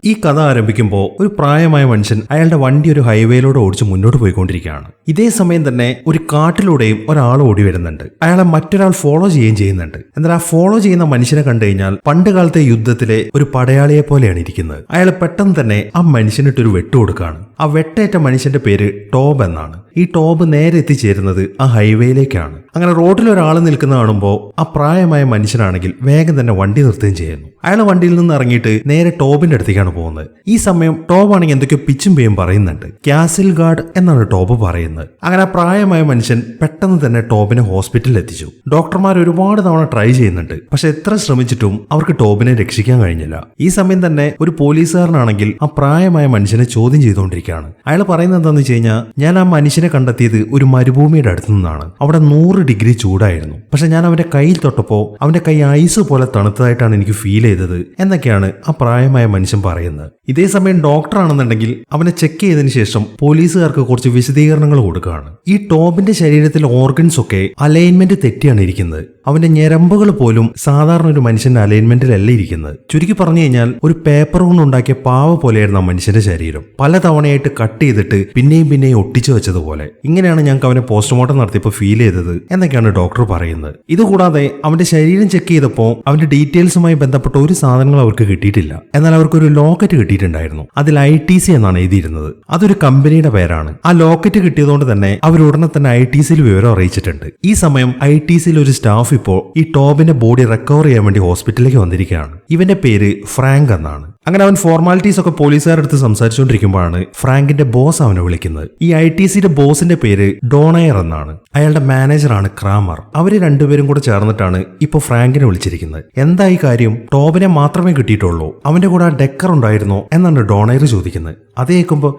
ഈ കഥ ആരംഭിക്കുമ്പോൾ ഒരു പ്രായമായ മനുഷ്യൻ അയാളുടെ വണ്ടി ഒരു ഹൈവേയിലൂടെ ഓടിച്ച് മുന്നോട്ട് പോയിക്കൊണ്ടിരിക്കുകയാണ്. ഇതേ സമയം തന്നെ ഒരു കാട്ടിലൂടെയും ഒരാൾ ഓടി വരുന്നുണ്ട്. അയാളെ മറ്റൊരാൾ ഫോളോ ചെയ്യുന്നുണ്ട്. എന്നാൽ ആ ഫോളോ ചെയ്യുന്ന മനുഷ്യനെ കണ്ടു കഴിഞ്ഞാൽ പണ്ട് കാലത്തെ യുദ്ധത്തിലെ ഒരു പടയാളിയെ പോലെയാണ് ഇരിക്കുന്നത്. അയാൾ പെട്ടെന്ന് തന്നെ ആ മനുഷ്യനിട്ടൊരു വെട്ടു കൊടുക്കുകയാണ്. ആ വെട്ടേറ്റ മനുഷ്യന്റെ പേര് ടോബ് എന്നാണ്. ഈ ടോബ് നേരെ എത്തിച്ചേരുന്നത് ആ ഹൈവേയിലേക്കാണ്. അങ്ങനെ റോഡിൽ ഒരാൾ നിൽക്കുന്ന കാണുമ്പോൾ ആ പ്രായമായ മനുഷ്യനാണെങ്കിൽ വേഗം തന്നെ വണ്ടി നിർത്തുകയും ചെയ്യുന്നു. അയാൾ വണ്ടിയിൽ നിന്ന് ഇറങ്ങിയിട്ട് നേരെ ടോബിന്റെ അടുത്തേക്കാണ് പോകുന്നത്. ഈ സമയം ടോബ് ആണെങ്കിൽ എന്തൊക്കെയോ പിച്ചും പേയും പറയുന്നുണ്ട്. കാസിൽ ഗാർഡ് എന്നാണ് ടോബ് പറയുന്നത്. അങ്ങനെ ആ പ്രായമായ മനുഷ്യൻ പെട്ടെന്ന് തന്നെ ടോബിനെ ഹോസ്പിറ്റലിൽ എത്തിച്ചു. ഡോക്ടർമാർ ഒരുപാട് തവണ ട്രൈ ചെയ്യുന്നുണ്ട്. പക്ഷെ എത്ര ശ്രമിച്ചിട്ടും അവർക്ക് ടോബിനെ രക്ഷിക്കാൻ കഴിഞ്ഞില്ല. ഈ സമയം തന്നെ ഒരു പോലീസുകാരനാണെങ്കിൽ ആ പ്രായമായ മനുഷ്യനെ ചോദ്യം ചെയ്തുകൊണ്ടിരിക്കുകയാണ്. അയാൾ പറയുന്നത് എന്താണെന്ന് വെച്ച് കഴിഞ്ഞാൽ, ഞാൻ ആ മനുഷ്യനെ കണ്ടെത്തിയത് ഒരു മരുഭൂമിയുടെ അടുത്തു നിന്നാണ്. അവിടെ 100 ഡിഗ്രി ചൂടായിരുന്നു. പക്ഷെ ഞാൻ അവന്റെ കയ്യിൽ തൊട്ടപ്പോൾ അവന്റെ കൈ ഐസ് പോലെ തണുത്തതായിട്ടാണ് എനിക്ക് ഫീൽ ചെയ്തത് എന്നൊക്കെയാണ് ആ പ്രായമായ മനുഷ്യൻ പറയുന്നത്. ഇതേ സമയം ഡോക്ടർ ആണെന്നുണ്ടെങ്കിൽ അവനെ ചെക്ക് ചെയ്തതിനു ശേഷം പോലീസുകാർക്ക് കുറച്ച് വിശദീകരണങ്ങൾ കൊടുക്കുകയാണ്. ഈ ടോബിന്റെ ശരീരത്തിലെ ഓർഗൻസ് ഒക്കെ അലൈൻമെന്റ് തെറ്റിയാണ് ഇരിക്കുന്നത്. അവന്റെ ഞരമ്പുകൾ പോലും സാധാരണ ഒരു മനുഷ്യന്റെ അലൈൻമെന്റിലല്ല ഇരിക്കുന്നത്. ചുരുക്കി പറഞ്ഞു കഴിഞ്ഞാൽ ഒരു പേപ്പർ കൊണ്ടുണ്ടാക്കിയ പാവ പോലെയായിരുന്നു ആ മനുഷ്യന്റെ ശരീരം. പല തവണയായിട്ട് കട്ട് ചെയ്തിട്ട് പിന്നെയും ഒട്ടിച്ചു വെച്ചതുപോലെ. ഇങ്ങനെയാണ് ഞങ്ങൾക്ക് അവനെ പോസ്റ്റ്മോർട്ടം നടത്തിയപ്പോൾ ഫീൽ ചെയ്തത് എന്നൊക്കെയാണ് ഡോക്ടർ പറയുന്നത്. ഇതുകൂടാതെ അവന്റെ ശരീരം ചെക്ക് ചെയ്തപ്പോൾ അവന്റെ ഡീറ്റെയിൽസുമായി ബന്ധപ്പെട്ട ഒരു സാധനങ്ങൾ അവർക്ക് കിട്ടിയിട്ടില്ല. എന്നാൽ അവർക്കൊരു ലോക്കറ്റ് കിട്ടിയിട്ടുണ്ടായിരുന്നു. അതിൽ ITC എന്നാണ് എഴുതിയിരുന്നത്. അതൊരു കമ്പനിയുടെ പേരാണ്. ആ ലോക്കറ്റ് കിട്ടിയതുകൊണ്ട് തന്നെ അവർ ഉടനെ തന്നെ ITCയിൽ വിവരം അറിയിച്ചിട്ടുണ്ട്. ഈ സമയം ITCയിൽ ഒരു സ്റ്റാഫ് ഇപ്പോൾ ഈ ടോബിന്റെ ബോഡി റിക്കവർ ചെയ്യാൻ വേണ്ടി ഹോസ്പിറ്റലിലേക്ക് വന്നിരിക്കുകയാണ്. ഇവന്റെ പേര് ഫ്രാങ്ക് എന്നാണ്. അങ്ങനെ അവൻ ഫോർമാലിറ്റീസ് ഒക്കെ പോലീസുകാരുടെ അടുത്ത് സംസാരിച്ചുകൊണ്ടിരിക്കുമ്പോഴാണ് ഫ്രാങ്കിന്റെ ബോസ് അവനെ വിളിക്കുന്നത്. ഈ ITCയുടെ ബോസിന്റെ പേര് ഡോണയർ എന്നാണ്. അയാളുടെ മാനേജറാണ് ക്രാമർ. അവര് രണ്ടുപേരും കൂടെ ചേർന്നിട്ടാണ് ഇപ്പൊ ഫ്രാങ്കിനെ വിളിച്ചിരിക്കുന്നത്. എന്താ ഈ കാര്യം? ടോബിനെ മാത്രമേ കിട്ടിയിട്ടുള്ളൂ, അവന്റെ കൂടെ ആ ഡെക്കർ ഉണ്ടായിരുന്നോ എന്നാണ് ഡോണയർ ചോദിക്കുന്നത്. അത് കേൾക്കുമ്പോൾ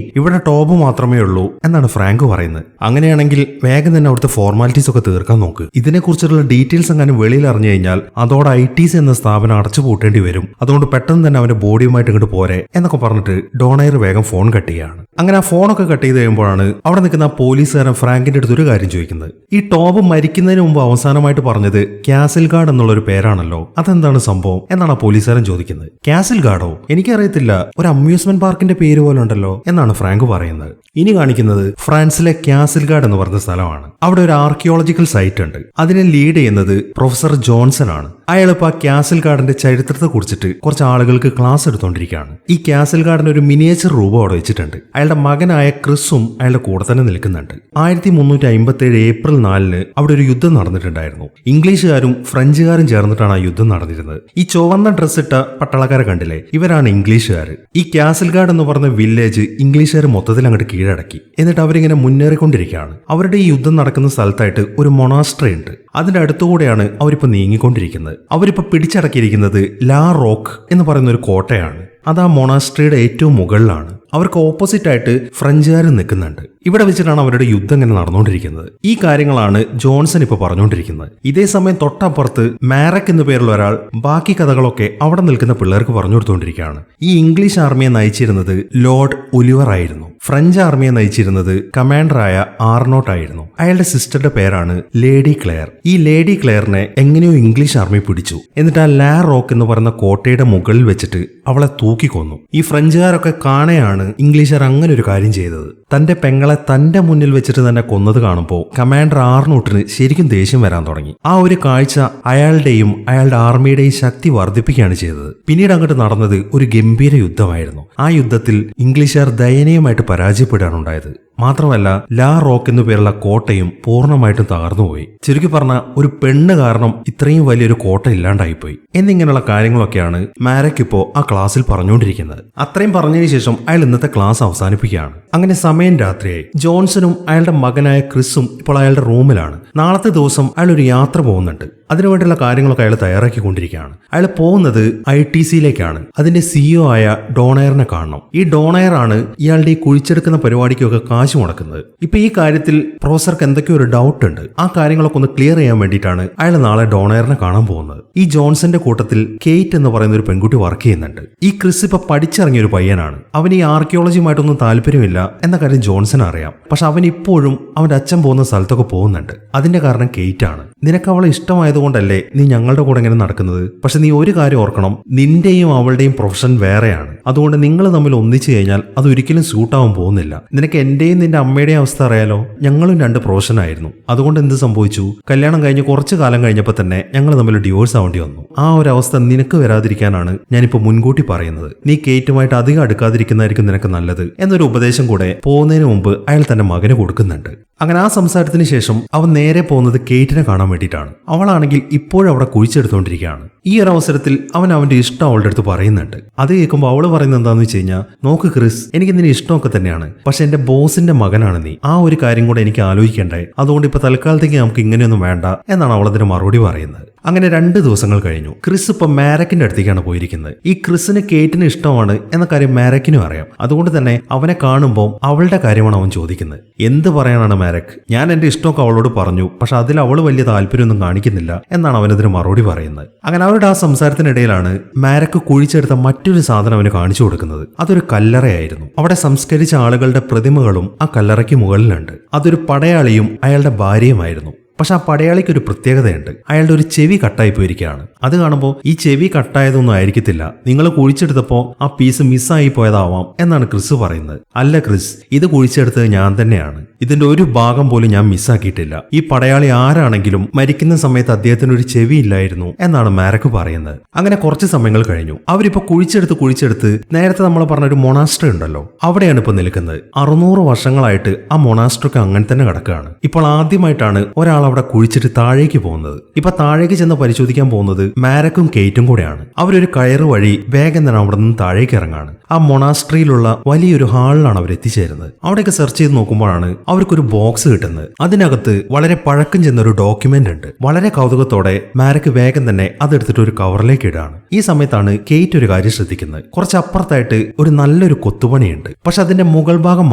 ഇവിടെ ടോബ് മാത്രമേ ഉള്ളൂ എന്നാണ് ഫ്രാങ്ക് പറയുന്നത്. അങ്ങനെയാണെങ്കിൽ വേഗം തന്നെ അവിടുത്തെ ഫോർമാലിറ്റീസ് ഒക്കെ തീർക്കാൻ നോക്ക്. ഇതിനെക്കുറിച്ചുള്ള ഡീറ്റെയിൽസ് എങ്ങാനും വെളിയിൽ അറിഞ്ഞു കഴിഞ്ഞാൽ അതോടെ ITC എന്ന സ്ഥാപനം അടച്ചു പൂട്ടേണ്ടി വരും. അതുകൊണ്ട് പെട്ടെന്ന് തന്നെ അവന്റെ ബോഡിയുമായിട്ട് ഇങ്ങോട്ട് പോരെ എന്നൊക്കെ പറഞ്ഞിട്ട് ഡോണയർ വേഗം ഫോൺ കട്ട് ചെയ്യാണ്. അങ്ങനെ ആ ഫോണൊക്കെ കട്ട് ചെയ്ത് കഴിയുമ്പോഴാണ് അവിടെ നിൽക്കുന്ന പോലീസുകാരൻ ഫ്രാങ്കിന്റെ അടുത്ത് ഒരു കാര്യം ചോദിക്കുന്നത്. ഈ ടോബ് മരിക്കുന്നതിന് മുമ്പ് അവസാനമായിട്ട് പറഞ്ഞത് കാസിൽ ഗാർഡ് എന്നുള്ളൊരു പേരാണല്ലോ, അതെന്താണ് സംഭവം എന്നാണ് ആ പോലീസുകാരൻ ചോദിക്കുന്നത്. കാസിൽ ഗാർഡോ? എനിക്കറിയത്തില്ല, ഒരു അമ്യൂസ്മെന്റ് പാർക്കിന്റെ പേര് പോലെ ഉണ്ടല്ലോ എന്നാണ് ഫ്രാങ്ക് പറയുന്നത്. ഇനി കാണിക്കുന്നത് ഫ്രാൻസിലെ കാസിൽ ഗാർഡ് എന്ന് പറഞ്ഞ സ്ഥലമാണ്. അവിടെ ഒരു ആർക്കിയോളജിക്കൽ സൈറ്റ് ഉണ്ട്. അതിനെ ലീഡ് ചെയ്യുന്നത് പ്രൊഫസർ ജോൺസൺ ആണ്. അയാൾ ഇപ്പൊ ആ കാസിൽ ഗാർഡിന്റെ ചരിത്രത്തെ കുറിച്ചിട്ട് കുറച്ച് ആളുകൾക്ക് ക്ലാസ് എടുത്തുകൊണ്ടിരിക്കുകയാണ്. ഈ കാസിൽ ഗാർഡിന് ഒരു മിനിയേച്ചർ രൂപം അവിടെ വെച്ചിട്ടുണ്ട്. അയാളുടെ മകനായ ക്രിസും അയാളുടെ കൂടെ തന്നെ നിൽക്കുന്നുണ്ട്. 1357 ഏപ്രിൽ 4 അവിടെ ഒരു യുദ്ധം നടന്നിട്ടുണ്ടായിരുന്നു. ഇംഗ്ലീഷുകാരും ഫ്രഞ്ചുകാരും ചേർന്നിട്ടാണ് ആ യുദ്ധം നടന്നിരുന്നത്. ഈ ചുവന്ന ഡ്രസ് ഇട്ട പട്ടാളക്കാരെ കണ്ടില്ലേ, ഇവരാണ് ഇംഗ്ലീഷുകാർ. ഈ കാസിൽ ഗാർഡ് എന്ന് പറഞ്ഞ വില്ലേജ് ഇംഗ്ലീഷുകാർ മൊത്തത്തിൽ അങ്ങോട്ട് കീഴടക്കി. എന്നിട്ട് അവരിങ്ങനെ മുന്നേറിക്കൊണ്ടിരിക്കുകയാണ്. അവരുടെ ഈ യുദ്ധം നടക്കുന്ന സ്ഥലത്തായിട്ട് ഒരു മൊണാസ്ട്രി ഉണ്ട്. അതിന്റെ അടുത്തുകൂടെയാണ് അവരിപ്പോ നീങ്ങിക്കൊണ്ടിരിക്കുന്നത്. അവരിപ്പോ പിടിച്ചടക്കിയിരിക്കുന്നത് ലാ റോക്ക് എന്ന് പറയുന്ന ഒരു കോട്ടയാണ്. അത് ആ മൊണാസ്ട്രിയുടെ ഏറ്റവും മുകളിലാണ്. അവർക്ക് ഓപ്പോസിറ്റ് ആയിട്ട് ഫ്രഞ്ചുകാർ നിൽക്കുന്നുണ്ട്. ഇവിടെ വെച്ചിട്ടാണ് അവരുടെ യുദ്ധം ഇങ്ങനെ നടന്നുകൊണ്ടിരിക്കുന്നത്. ഈ കാര്യങ്ങളാണ് ജോൺസൺ ഇപ്പൊ പറഞ്ഞുകൊണ്ടിരിക്കുന്നത്. ഇതേ സമയം തൊട്ടപ്പുറത്ത് മാരക് എന്നു പേരുള്ള ഒരാൾ ബാക്കി കഥകളൊക്കെ അവിടെ നിൽക്കുന്ന പിള്ളേർക്ക് പറഞ്ഞു കൊടുത്തുകൊണ്ടിരിക്കുകയാണ്. ഈ ഇംഗ്ലീഷ് ആർമിയെ നയിച്ചിരുന്നത് ലോർഡ് ഒലിവർ ആയിരുന്നു. ഫ്രഞ്ച് ആർമിയെ നയിച്ചിരുന്നത് കമാൻഡറായ ആർനോട്ട് ആയിരുന്നു. അയാളുടെ സിസ്റ്ററുടെ പേരാണ് ലേഡി ക്ലെയർ. ഈ ലേഡി ക്ലെയറിനെ എങ്ങനെയോ ഇംഗ്ലീഷ് ആർമി പിടിച്ചു. എന്നിട്ട് ആ ലാ റോക്ക് എന്ന് പറയുന്ന കോട്ടയുടെ മുകളിൽ വെച്ചിട്ട് അവളെ തൂക്കിക്കൊന്നു. ഈ ഫ്രഞ്ചുകാരൊക്കെ കാണെയാണ് ഇംഗ്ലീഷുകാർ അങ്ങനെ ഒരു കാര്യം ചെയ്തത്. തന്റെ പെങ്ങളെ തന്റെ മുന്നിൽ വെച്ചിട്ട് തന്നെ കൊന്നത് കാണുമ്പോൾ കമാൻഡർ ആർനോട്ടിന് ശരിക്കും ദേഷ്യം വരാൻ തുടങ്ങി. ആ ഒരു കാഴ്ച അയാളുടെയും അയാളുടെ ആർമിയുടെയും ശക്തി വർദ്ധിപ്പിക്കുകയാണ് ചെയ്തത്. പിന്നീട് അങ്ങോട്ട് നടന്നത് ഒരു ഗംഭീര യുദ്ധമായിരുന്നു. ആ യുദ്ധത്തിൽ ഇംഗ്ലീഷുകാർ ദയനീയമായിട്ട് പരാജയപ്പെടുകയാണ് ഉണ്ടായത്. മാത്രമല്ല ലാ റോക്ക് എന്നു പേരുള്ള കോട്ടയും പൂർണ്ണമായിട്ടും തകർന്നുപോയി. ചുരുക്കി പറഞ്ഞ ഒരു പെണ്ണ് കാരണം ഇത്രയും വലിയൊരു കോട്ട ഇല്ലാണ്ടായിപ്പോയി എന്നിങ്ങനെയുള്ള കാര്യങ്ങളൊക്കെയാണ് മാരക് ഇപ്പോ ആ ക്ലാസ്സിൽ പറഞ്ഞുകൊണ്ടിരിക്കുന്നത്. അത്രയും പറഞ്ഞതിന് ശേഷം അയാൾ ഇന്നത്തെ ക്ലാസ് അവസാനിപ്പിക്കുകയാണ്. അങ്ങനെ സമയം രാത്രിയായി. ജോൺസണും അയാളുടെ മകനായ ക്രിസും ഇപ്പോൾ അയാളുടെ റൂമിലാണ്. നാളത്തെ ദിവസം അയാൾ ഒരു യാത്ര പോകുന്നുണ്ട്. അതിനുവേണ്ടിയുള്ള കാര്യങ്ങളൊക്കെ അയാൾ തയ്യാറാക്കിക്കൊണ്ടിരിക്കുകയാണ്. അയാൾ പോകുന്നത് ITCയിലേക്കാണ്. അതിന്റെ CEO ആയ ഡോണയറിനെ കാണണം. ഈ ഡോണയർ ആണ് ഇയാളുടെ ഈ കുഴിച്ചെടുക്കുന്ന പരിപാടിക്കൊക്കെ കാശ് മുടക്കുന്നത്. ഇപ്പൊ ഈ കാര്യത്തിൽ പ്രൊഫസർക്ക് എന്തൊക്കെയോ ഒരു ഡൗട്ട് ഉണ്ട്. ആ കാര്യങ്ങളൊക്കെ ഒന്ന് ക്ലിയർ ചെയ്യാൻ വേണ്ടിയിട്ടാണ് അയാൾ നാളെ ഡോണയറിനെ കാണാൻ പോകുന്നത്. ഈ ജോൺസന്റെ കൂട്ടത്തിൽ കേറ്റ് എന്ന് പറയുന്ന ഒരു പെൺകുട്ടി വർക്ക് ചെയ്യുന്നുണ്ട്. ഈ ക്രിസ് ഇപ്പൊ പഠിച്ചിറങ്ങിയ ഒരു പയ്യനാണ്. അവന് ഈ ആർക്കിയോളജിയുമായിട്ടൊന്നും താല്പര്യമില്ല എന്ന കാര്യം ജോൺസൺ അറിയാം. പക്ഷെ അവൻ ഇപ്പോഴും അവന്റെ അച്ഛൻ പോകുന്ന സ്ഥലത്തൊക്കെ പോകുന്നുണ്ട്. അതിന്റെ കാരണം കേറ്റ് ആണ്. നിനക്ക് അവളെ ഇഷ്ടമായതുകൊണ്ടല്ലേ നീ ഞങ്ങളുടെ കൂടെ ഇങ്ങനെ നടക്കുന്നത്. പക്ഷെ നീ ഒരു കാര്യം ഓർക്കണം, നിന്റെയും അവളുടെയും പ്രൊഫഷൻ വേറെയാണ്. അതുകൊണ്ട് നിങ്ങൾ തമ്മിൽ ഒന്നിച്ചു കഴിഞ്ഞാൽ അത് ഒരിക്കലും സൂട്ടാവാൻ പോകുന്നില്ല. നിനക്ക് എന്റെയും നിന്റെ അമ്മയുടെയും അവസ്ഥ അറിയാലോ. ഞങ്ങളും 2 പ്രൊഫഷനായിരുന്നു. അതുകൊണ്ട് എന്ത് സംഭവിച്ചു, കല്യാണം കഴിഞ്ഞ് കുറച്ചു കാലം കഴിഞ്ഞപ്പോൾ തന്നെ ഞങ്ങൾ തമ്മിൽ ഡിവോഴ്സ് ആവേണ്ടി വന്നു. ആ ഒരു അവസ്ഥ നിനക്ക് വരാതിരിക്കാനാണ് ഞാനിപ്പോൾ മുൻകൂട്ടി പറയുന്നത്. നീ കേറ്റുമായിട്ട് അധികം അടുക്കാതിരിക്കുന്നതായിരിക്കും നിനക്ക് നല്ലത് എന്നൊരു ഉപദേശം കൂടെ പോകുന്നതിന് മുമ്പ് അയാൾ തന്റെ മകന് കൊടുക്കുന്നുണ്ട്. അങ്ങനെ ആ സംസാരത്തിന് ശേഷം അവൻ നേരെ പോകുന്നത് കേറ്റിനെ കാണാൻ വേണ്ടിയിട്ടാണ്. അവളാണെങ്കിൽ ഇപ്പോഴും അവിടെ കുഴിച്ചെടുത്തുകൊണ്ടിരിക്കുകയാണ്. ഈ ഒരു അവസരത്തിൽ അവൻ അവന്റെ ഇഷ്ടം അവളുടെ അടുത്ത് പറയുന്നുണ്ട്. അത് കേൾക്കുമ്പോൾ അവള് പറയുന്നത് എന്താന്ന് വെച്ച് കഴിഞ്ഞാൽ, നോക്ക് ക്രിസ്, എനിക്ക് നിന്റെ ഇഷ്ടമൊക്കെ തന്നെയാണ്, പക്ഷെ എന്റെ ബോസിന്റെ മകനാണ് നീ. ആ ഒരു കാര്യം കൂടെ എനിക്ക് ആലോചിക്കണ്ടേ. അതുകൊണ്ട് ഇപ്പൊ തൽക്കാലത്തേക്ക് നമുക്ക് ഇങ്ങനെയൊന്നും വേണ്ട എന്നാണ് അവളതിന് മറുപടി പറയുന്നത്. അങ്ങനെ 2 ദിവസങ്ങൾ കഴിഞ്ഞു. ക്രിസ് ഇപ്പൊ മാരക്കിന്റെ അടുത്തേക്കാണ് പോയിരിക്കുന്നത്. ഈ ക്രിസിന് കേറ്റിന് ഇഷ്ടമാണ് എന്ന കാര്യം മാരക്കിനും അറിയാം. അതുകൊണ്ട് തന്നെ അവനെ കാണുമ്പോൾ അവളുടെ കാര്യമാണ് അവൻ ചോദിക്കുന്നത്. എന്ത് പറയാനാണ് മാരക്, ഞാൻ എന്റെ ഇഷ്ടമൊക്കെ അവളോട് പറഞ്ഞു, പക്ഷെ അതിൽ അവള് വലിയ താല്പര്യമൊന്നും കാണിക്കുന്നില്ല എന്നാണ് അവനതിന് മറുപടി പറയുന്നത്. അങ്ങനെ അവരുടെ ആ സംസാരത്തിനിടയിലാണ് മാരക്ക് കുഴിച്ചെടുത്ത മറ്റൊരു സാധനം അവന് കാണിച്ചു കൊടുക്കുന്നത്. അതൊരു കല്ലറയായിരുന്നു. അവിടെ സംസ്കരിച്ച ആളുകളുടെ പ്രതിമകളും ആ കല്ലറയ്ക്ക് മുകളിലുണ്ട്. അതൊരു പടയാളിയും അയാളുടെ ഭാര്യയുമായിരുന്നു. പക്ഷെ ആ പടയാളിക്ക് ഒരു പ്രത്യേകതയുണ്ട്. അയാളുടെ ഒരു ചെവി കട്ടായി പോയിരിക്കുകയാണ്. അത് കാണുമ്പോൾ ഈ ചെവി കട്ടായതൊന്നും ആയിരിക്കത്തില്ല, നിങ്ങൾ കുഴിച്ചെടുത്തപ്പോൾ ആ പീസ് മിസ്സായി പോയതാവാം എന്നാണ് ക്രിസ് പറയുന്നത്. അല്ല ക്രിസ്, ഇത് കുഴിച്ചെടുത്തത് ഞാൻ തന്നെയാണ്. ഇതിന്റെ ഒരു ഭാഗം പോലും ഞാൻ മിസ്സാക്കിയിട്ടില്ല. ഈ പടയാളി ആരാണെങ്കിലും മരിക്കുന്ന സമയത്ത് അദ്ദേഹത്തിന് ഒരു ചെവി ഇല്ലായിരുന്നു എന്നാണ് മാരക്ക് പറയുന്നത്. അങ്ങനെ കുറച്ച് സമയങ്ങൾ കഴിഞ്ഞു. അവരിപ്പോ കുഴിച്ചെടുത്ത് നേരത്തെ നമ്മൾ പറഞ്ഞ ഒരു മൊണാസ്ട്രി ഉണ്ടല്ലോ, അവിടെയാണ് ഇപ്പൊ നിൽക്കുന്നത്. 600 വർഷങ്ങളായിട്ട് ആ മൊണാസ്ട്രിക്ക് അങ്ങനെ തന്നെ കിടക്കുകയാണ്. ഇപ്പോൾ ആദ്യമായിട്ടാണ് ഒരാൾ അവിടെ കുഴിച്ചിട്ട് താഴേക്ക് പോകുന്നത്. ഇപ്പൊ താഴേക്ക് ചെന്ന് പരിശോധിക്കാൻ പോകുന്നത് മാരക്കും കേറ്റും കൂടെയാണ്. അവരൊരു കയറ് വഴി വേഗം തന്നെ അവിടെ നിന്ന് താഴേക്ക് ഇറങ്ങാണ്. ആ മൊണാസ്ട്രിയിലുള്ള വലിയൊരു ഹാളിലാണ് അവർ എത്തിച്ചേരുന്നത്. അവിടെയൊക്കെ സെർച്ച് ചെയ്ത് നോക്കുമ്പോഴാണ് അവർക്കൊരു ബോക്സ് കിട്ടുന്നത്. അതിനകത്ത് വളരെ പഴക്കം ചെന്നൊരു ഡോക്യുമെന്റ് ഉണ്ട്. വളരെ കൗതുകത്തോടെ മാരക്ക് വേഗം തന്നെ അതെടുത്തിട്ട് ഒരു കവറിലേക്ക് ഇടാണ്. ഈ സമയത്താണ് കേറ്റ് ഒരു കാര്യം ശ്രദ്ധിക്കുന്നത്. കുറച്ചപ്പുറത്തായിട്ട് ഒരു നല്ലൊരു കൊത്തുപണിയുണ്ട്. പക്ഷെ അതിന്റെ മുകൾ ഭാഗം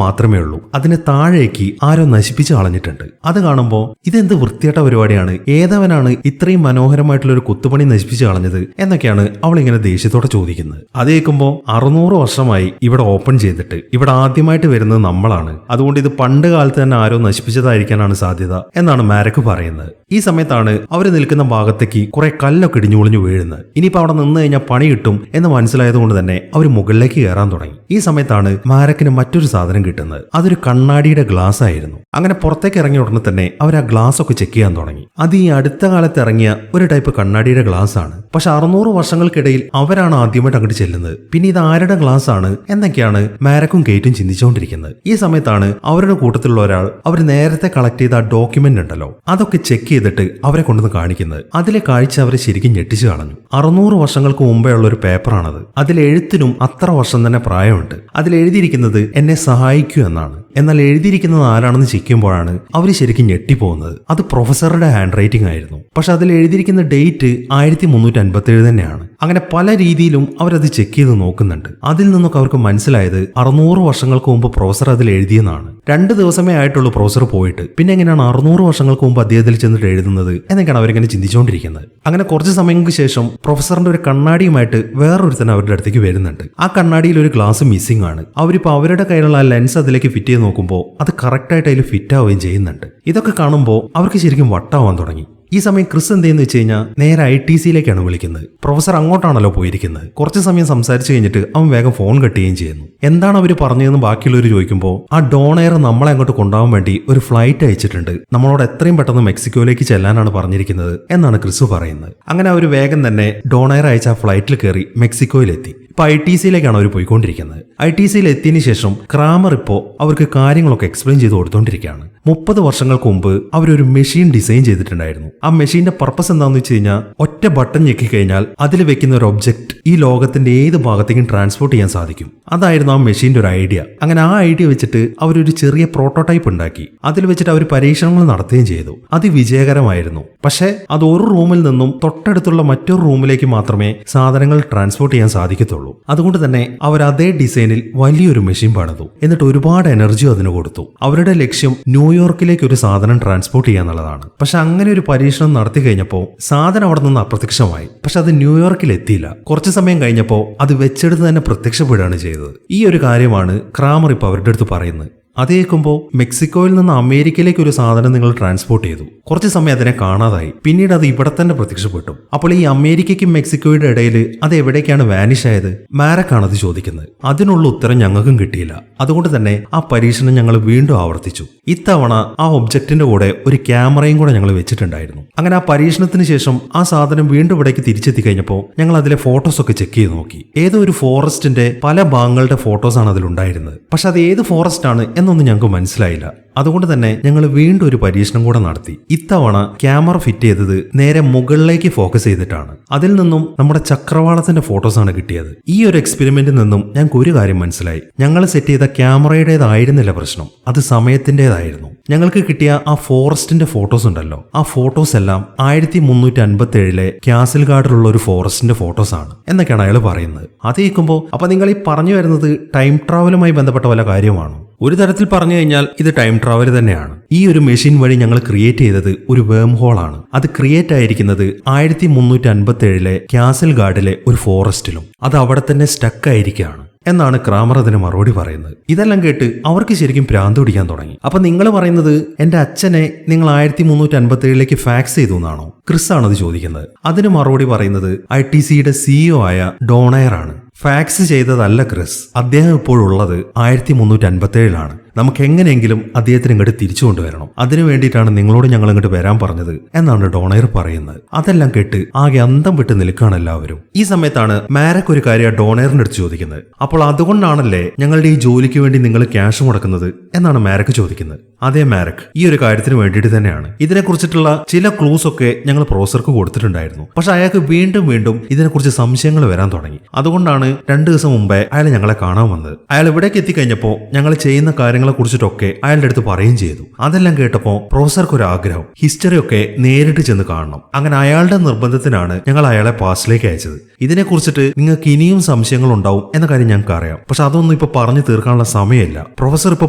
മാത്രമേ ഉള്ളൂ. അതിന് താഴേക്ക് ആരോ നശിപ്പിച്ച് കളഞ്ഞിട്ടുണ്ട്. അത് കാണുമ്പോൾ ഇതെന്ത് വൃത്തിയായിട്ട പരിപാടിയാണ്, ഏതവനാണ് ഇത്രയും മനോഹരമായിട്ടുള്ള ഒരു കൊത്തുപണി നശിപ്പിച്ച് കളഞ്ഞത് എന്നൊക്കെയാണ് അവൾ ഇങ്ങനെ ദേഷ്യത്തോടെ ചോദിക്കുന്നത്. അത് കേൾക്കുമ്പോൾ 600 വർഷമായി ഇവിടെ ഓപ്പൺ ചെയ്തിട്ട് ഇവിടെ ആദ്യമായിട്ട് വരുന്നത് നമ്മളാണ്. അതുകൊണ്ട് ഇത് പണ്ട് കാലത്ത് തന്നെ ആരോ നശിപ്പിച്ചതായിരിക്കാനാണ് സാധ്യത എന്നാണ് മാരക്ക് പറയുന്നത്. ഈ സമയത്താണ് അവർ നിൽക്കുന്ന ഭാഗത്തേക്ക് കുറെ കല്ലൊക്കെ ഇടിഞ്ഞു പൊളിഞ്ഞു വീഴുന്നത്. ഇനിയിപ്പോൾ അവിടെ നിന്ന് കഴിഞ്ഞാൽ പണി കിട്ടും എന്ന് മനസ്സിലായതുകൊണ്ട് തന്നെ അവർ മുകളിലേക്ക് കയറാൻ തുടങ്ങി. ഈ സമയത്താണ് മാരക്കിന് മറ്റൊരു സാധനം കിട്ടുന്നത്. അതൊരു കണ്ണാടിയുടെ ഗ്ലാസ് ആയിരുന്നു. അങ്ങനെ പുറത്തേക്ക് ഇറങ്ങിയ ഉടനെ തന്നെ അവർ ആ ഗ്ലാസ് ഒക്കെ ചെക്ക് ചെയ്യാൻ തുടങ്ങി. അത് ഈ അടുത്ത കാലത്ത് ഇറങ്ങിയ ഒരു ടൈപ്പ് കണ്ണാടിയുടെ ഗ്ലാസ് ആണ്. പക്ഷെ 600 വർഷങ്ങൾക്കിടയിൽ അവരാണ് ആദ്യമായിട്ട് അങ്ങോട്ട് ചെല്ലുന്നത്. പിന്നെ ഇത് ആരുടെ ഗ്ലാസ് ആണ് എന്നൊക്കെയാണ് മാരക്കും കേറ്റും ചിന്തിച്ചുകൊണ്ടിരിക്കുന്നത്. ഈ സമയത്താണ് അവരുടെ കൂട്ടത്തിലുള്ള ഒരാൾ അവർ നേരത്തെ കളക്ട് ചെയ്ത ആ ഡോക്യുമെന്റ് ഉണ്ടല്ലോ, അതൊക്കെ ചെക്ക് ചെയ്തിട്ട് അവരെ കൊണ്ടുവന്ന് കാണിക്കുന്നത്. അതിലെ കാഴ്ച അവരെ ശരിക്കും ഞെട്ടിച്ചു കളഞ്ഞു. 600 വർഷങ്ങൾക്ക് മുമ്പേ ഉള്ള ഒരു പേപ്പറാണത്. അതിൽ എഴുത്തിനും അത്ര വർഷം തന്നെ പ്രായമുണ്ട്. അതിൽ എഴുതിയിരിക്കുന്നത് എന്നെ സഹായിക്കൂ എന്നാണ്. എന്നാൽ എഴുതിയിരിക്കുന്നത് ആരാണെന്ന് ചിക്കുമ്പോഴാണ് അവർ ശരിക്കും ഞെട്ടിപ്പോകുന്നത്. അത് പ്രൊഫസറുടെ ഹാൻഡ് റൈറ്റിംഗ് ആയിരുന്നു. പക്ഷെ അതിൽ എഴുതിയിരിക്കുന്ന ഡേറ്റ് 1357 തന്നെയാണ്. അങ്ങനെ പല രീതിയിലും അവരത് ചെക്ക് ചെയ്ത് നോക്കുന്നുണ്ട്. അതിൽ നിന്നൊക്കെ അവർക്ക് മനസ്സിലായത് 600 വർഷങ്ങൾക്ക് മുമ്പ് പ്രൊഫസർ അതിൽ എഴുതിയെന്നാണ്. 2 ദിവസമേ ആയിട്ടുള്ളൂ പ്രൊഫസർ പോയിട്ട്. പിന്നെ എങ്ങനെയാണ് 600 വർഷങ്ങൾക്ക് മുമ്പ് അദ്ദേഹത്തിൽ ചെന്നിട്ട് എഴുതുന്നത് എന്നൊക്കെയാണ് അവരിങ്ങനെ ചിന്തിച്ചുകൊണ്ടിരിക്കുന്നത്. അങ്ങനെ കുറച്ച് സമയങ്ങൾക്ക് ശേഷം പ്രൊഫസറിന്റെ ഒരു കണ്ണാടിയുമായിട്ട് വേറൊരുത്തൻ അവരുടെ അടുത്തേക്ക് വരുന്നുണ്ട്. ആ കണ്ണാടിയിൽ ഒരു ഗ്ലാസ് മിസ്സിംഗ് ആണ്. അവരിപ്പോൾ അവരുടെ കയ്യിലുള്ള ആ ലെൻസ് അതിലേക്ക് ഫിറ്റ് ചെയ്ത് നോക്കുമ്പോൾ അത് കറക്റ്റായിട്ട് അതിൽ ഫിറ്റ് ആവുകയും ചെയ്യുന്നുണ്ട്. ഇതൊക്കെ കാണുമ്പോൾ അവർക്ക് ശരിക്കും വട്ടാവാൻ തുടങ്ങി. ഈ സമയം ക്രിസ് എന്ത് ചെയ്യുന്ന വെച്ച് കഴിഞ്ഞാൽ നേരെ ITCയിലേക്കാണ് വിളിക്കുന്നത്. പ്രൊഫസർ അങ്ങോട്ടാണല്ലോ പോയിരിക്കുന്നത്. കുറച്ച് സമയം സംസാരിച്ചു കഴിഞ്ഞിട്ട് അവൻ വേഗം ഫോൺ കട്ട് ചെയ്യുകയും ചെയ്യുന്നു. എന്താണ് അവർ പറഞ്ഞതെന്ന് ബാക്കിയുള്ളവർ ചോദിക്കുമ്പോൾ ആ ഡോണെയർ നമ്മളെ അങ്ങോട്ട് കൊണ്ടുപോകാൻ വേണ്ടി ഒരു ഫ്ലൈറ്റ് അയച്ചിട്ടുണ്ട്, നമ്മളോട് എത്രയും പെട്ടെന്ന് മെക്സിക്കോയിലേക്ക് ചെല്ലാനാണ് പറഞ്ഞിരിക്കുന്നത് എന്നാണ് ക്രിസ് പറയുന്നത്. അങ്ങനെ അവർ വേഗം തന്നെ ഡോണെയർ അയച്ച ആ ഫ്ലൈറ്റിൽ കയറി മെക്സിക്കോയിലെത്തി. ഇപ്പൊ ITCയിലേക്കാണ് അവർ പോയിക്കൊണ്ടിരിക്കുന്നത്. ITCയിൽ എത്തിയതിനു ശേഷം ക്രാമർ ഇപ്പോൾ അവർക്ക് കാര്യങ്ങളൊക്കെ എക്സ്പ്ലെയിൻ ചെയ്ത് കൊടുത്തോണ്ടിരിക്കുകയാണ്. 30 വർഷങ്ങൾക്ക് മുമ്പ് അവരൊരു മെഷീൻ ഡിസൈൻ ചെയ്തിട്ടുണ്ടായിരുന്നു. ആ മെഷീന്റെ പർപ്പസ് എന്താണെന്ന് വെച്ച് കഴിഞ്ഞാൽ ഒറ്റ ബട്ടൺ ഞെക്കി കഴിഞ്ഞാൽ അതിൽ വെക്കുന്ന ഒരു ഒബ്ജക്ട് ഈ ലോകത്തിന്റെ ഏത് ഭാഗത്തേക്കും ട്രാൻസ്പോർട്ട് ചെയ്യാൻ സാധിക്കും. അതായിരുന്നു ആ മെഷീന്റെ ഒരു ഐഡിയ. അങ്ങനെ ആ ഐഡിയ വെച്ചിട്ട് അവരൊരു ചെറിയ പ്രോട്ടോടൈപ്പ് ഉണ്ടാക്കി. അതിൽ വെച്ചിട്ട് അവർ പരീക്ഷണങ്ങൾ നടത്തുകയും ചെയ്തു. അത് വിജയകരമായിരുന്നു. പക്ഷേ അത് ഒരു റൂമിൽ നിന്നും തൊട്ടടുത്തുള്ള മറ്റൊരു റൂമിലേക്ക് മാത്രമേ സാധനങ്ങൾ ട്രാൻസ്പോർട്ട് ചെയ്യാൻ സാധിക്കത്തുള്ളൂ. അതുകൊണ്ട് തന്നെ അവർ അതേ ഡിസൈനിൽ വലിയൊരു മെഷീൻ പണിതു. എന്നിട്ട് ഒരുപാട് എനർജി അതിന് കൊടുത്തു. അവരുടെ ലക്ഷ്യം ന്യൂയോർക്കിലേക്ക് ഒരു സാധനം ട്രാൻസ്പോർട്ട് ചെയ്യാന്നുള്ളതാണ്. പക്ഷെ അങ്ങനെ ഒരു പരീക്ഷണം നടത്തി കഴിഞ്ഞപ്പോൾ സാധനം അവിടെ നിന്ന് അപ്രത്യക്ഷമായി. പക്ഷെ അത് ന്യൂയോർക്കിൽ എത്തിയില്ല. കുറച്ചു സമയം കഴിഞ്ഞപ്പോൾ അത് വെച്ചെടുത്ത് തന്നെ പ്രത്യക്ഷപ്പെടുകയാണ് ചെയ്തത്. ഈ ഒരു കാര്യമാണ് ക്രാമർ ഇപ്പൊ അവരുടെ അടുത്ത് പറയുന്നത്. അതേക്കുമ്പോൾ മെക്സിക്കോയിൽ നിന്ന് അമേരിക്കയിലേക്ക് ഒരു സാധനം നിങ്ങൾ ട്രാൻസ്പോർട്ട് ചെയ്തു. കുറച്ച് സമയം അതിനെ കാണാതായി. പിന്നീട് അത് ഇവിടെ തന്നെ പ്രത്യക്ഷപ്പെട്ടു. അപ്പോൾ ഈ അമേരിക്കയ്ക്കും മെക്സിക്കോയുടെ ഇടയിൽ അത് എവിടേക്കാണ് വാനിഷ് ആയത്? മാരക്കാണ് അത് ചോദിക്കുന്നത്. അതിനുള്ള ഉത്തരം ഞങ്ങൾക്കും കിട്ടിയില്ല. അതുകൊണ്ട് തന്നെ ആ പരീക്ഷണം ഞങ്ങൾ വീണ്ടും ആവർത്തിച്ചു. ഇത്തവണ ആ ഒബ്ജക്റ്റിന്റെ കൂടെ ഒരു ക്യാമറയും കൂടെ ഞങ്ങൾ വെച്ചിട്ടുണ്ടായിരുന്നു. അങ്ങനെ ആ പരീക്ഷണത്തിന് ശേഷം ആ സാധനം വീണ്ടും ഇവിടേക്ക് തിരിച്ചെത്തി കഴിഞ്ഞപ്പോൾ ഞങ്ങൾ അതിലെ ഫോട്ടോസ് ഒക്കെ ചെക്ക് ചെയ്ത് നോക്കി. ഏതോ ഒരു ഫോറസ്റ്റിന്റെ പല ഭാഗങ്ങളുടെ ഫോട്ടോസാണ് അതിലുണ്ടായിരുന്നത്. പക്ഷെ അത് ഏത് ഫോറസ്റ്റ് ആണ് എന്നൊന്നും ഞങ്ങൾക്ക് മനസ്സിലായില്ല. അതുകൊണ്ട് തന്നെ ഞങ്ങൾ വീണ്ടും ഒരു പരീക്ഷണം കൂടെ നടത്തി. ഇത്തവണ ക്യാമറ ഫിറ്റ് ചെയ്തത് നേരെ മുകളിലേക്ക് ഫോക്കസ് ചെയ്തിട്ടാണ്. അതിൽ നിന്നും നമ്മുടെ ചക്രവാളത്തിന്റെ ഫോട്ടോസാണ് കിട്ടിയത്. ഈ ഒരു എക്സ്പെരിമെന്റിൽ നിന്നും ഞങ്ങൾക്ക് ഒരു കാര്യം മനസ്സിലായി. ഞങ്ങൾ സെറ്റ് ചെയ്ത ക്യാമറയുടേതായിരുന്നില്ല പ്രശ്നം, അത് സമയത്തിൻ്റെതായിരുന്നു. ഞങ്ങൾക്ക് കിട്ടിയ ആ ഫോറസ്റ്റിന്റെ ഫോട്ടോസ് ഉണ്ടല്ലോ, ആ ഫോട്ടോസ് എല്ലാം 1357 ക്യാസിൽ ഗാർഡിലുള്ള ഒരു ഫോറസ്റ്റിന്റെ ഫോട്ടോസ് ആണ് എന്നൊക്കെയാണ് അയാൾ പറയുന്നത്. അത് കേൾക്കുമ്പോൾ അപ്പൊ നിങ്ങൾ ഈ പറഞ്ഞു വരുന്നത് ടൈം ട്രാവലുമായി ബന്ധപ്പെട്ട വല്ല കാര്യമാണോ? ഒരു തരത്തിൽ പറഞ്ഞു കഴിഞ്ഞാൽ ഇത് ടൈം ട്രാവൽ തന്നെയാണ്. ഈ ഒരു മെഷീൻ വഴി ഞങ്ങൾ ക്രിയേറ്റ് ചെയ്തത് ഒരു വേം ഹോൾ ആണ്. അത് ക്രിയേറ്റ് ആയിരിക്കുന്നത് 1357 ക്യാസിൽ ഗാർഡിലെ ഒരു ഫോറസ്റ്റിലും. അത് അവിടെ തന്നെ സ്റ്റക്ക് ആയിരിക്കുകയാണ് എന്നാണ് ക്രാമർ അതിന് മറുപടി പറയുന്നത്. ഇതെല്ലാം കേട്ട് അവർക്ക് ശരിക്കും ഭ്രാന്ത് പിടിക്കാൻ തുടങ്ങി. അപ്പൊ നിങ്ങൾ പറയുന്നത് എന്റെ അച്ഛനെ നിങ്ങൾ 1357 ഫാക്സ് ചെയ്തു എന്നാണോ? ക്രിസ് ആണത് ചോദിക്കുന്നത്. അതിന് മറുപടി പറയുന്നത് ITCയുടെ CEO ആയ ഡോണയർ ആണ്. ഫാക്സ് ചെയ്തതല്ല ക്രിസ്, അദ്ദേഹം ഇപ്പോഴുള്ളത് 1357 നമുക്ക് എങ്ങനെയെങ്കിലും അദ്ദേഹത്തിന് ഇങ്ങോട്ട് തിരിച്ചു കൊണ്ടുവരണം. അതിനു വേണ്ടിയിട്ടാണ് നിങ്ങളോട് ഞങ്ങൾ ഇങ്ങോട്ട് വരാൻ പറഞ്ഞത് എന്നാണ് ഡോണയർ പറയുന്നത്. അതെല്ലാം കേട്ട് ആകെ അന്തം വിട്ട് നിൽക്കുകയാണ് എല്ലാവരും. ഈ സമയത്താണ് മാരക് ഒരു കാര്യം ഡോണയറിന്റെ അടുത്ത് ചോദിക്കുന്നത്. അപ്പോൾ അതുകൊണ്ടാണല്ലേ ഞങ്ങളുടെ ഈ ജോലിക്ക് വേണ്ടി നിങ്ങൾ ക്യാഷ് മുടക്കുന്നത് എന്നാണ് മാരക് ചോദിക്കുന്നത്. അതേ മാരക്, ഈ ഒരു കാര്യത്തിന് വേണ്ടിയിട്ട് തന്നെയാണ്. ഇതിനെക്കുറിച്ചിട്ടുള്ള ചില ക്ലൂസ് ഒക്കെ ഞങ്ങൾ പ്രൊഫസർക്ക് കൊടുത്തിട്ടുണ്ടായിരുന്നു. പക്ഷെ അയാൾക്ക് വീണ്ടും വീണ്ടും ഇതിനെക്കുറിച്ച് സംശയങ്ങൾ വരാൻ തുടങ്ങി. അതുകൊണ്ടാണ് 2 ദിവസം മുമ്പേ അയാൾ ഞങ്ങളെ കാണാൻ വന്നത്. അയാൾ ഇവിടേക്ക് എത്തിക്കഴിഞ്ഞപ്പോൾ ഞങ്ങൾ ചെയ്യുന്ന കാര്യങ്ങളെ കുറിച്ചിട്ടൊക്കെ അയാളുടെ അടുത്ത് പറയുകയും ചെയ്തു. അതെല്ലാം കേട്ടപ്പോൾ പ്രൊഫസർക്ക് ഒരു ആഗ്രഹം, ഹിസ്റ്ററി ഒക്കെ നേരിട്ട് ചെന്ന് കാണണം. അങ്ങനെ അയാളുടെ നിർബന്ധത്തിനാണ് ഞങ്ങൾ അയാളെ പാസ്റ്റിലേക്ക് അയച്ചത്. ഇതിനെക്കുറിച്ചിട്ട് നിങ്ങൾക്ക് ഇനിയും സംശയങ്ങൾ ഉണ്ടാവും എന്ന കാര്യം ഞങ്ങൾക്ക് അറിയാം. പക്ഷെ അതൊന്നും ഇപ്പൊ പറഞ്ഞു തീർക്കാനുള്ള സമയമില്ല. പ്രൊഫസർ ഇപ്പൊ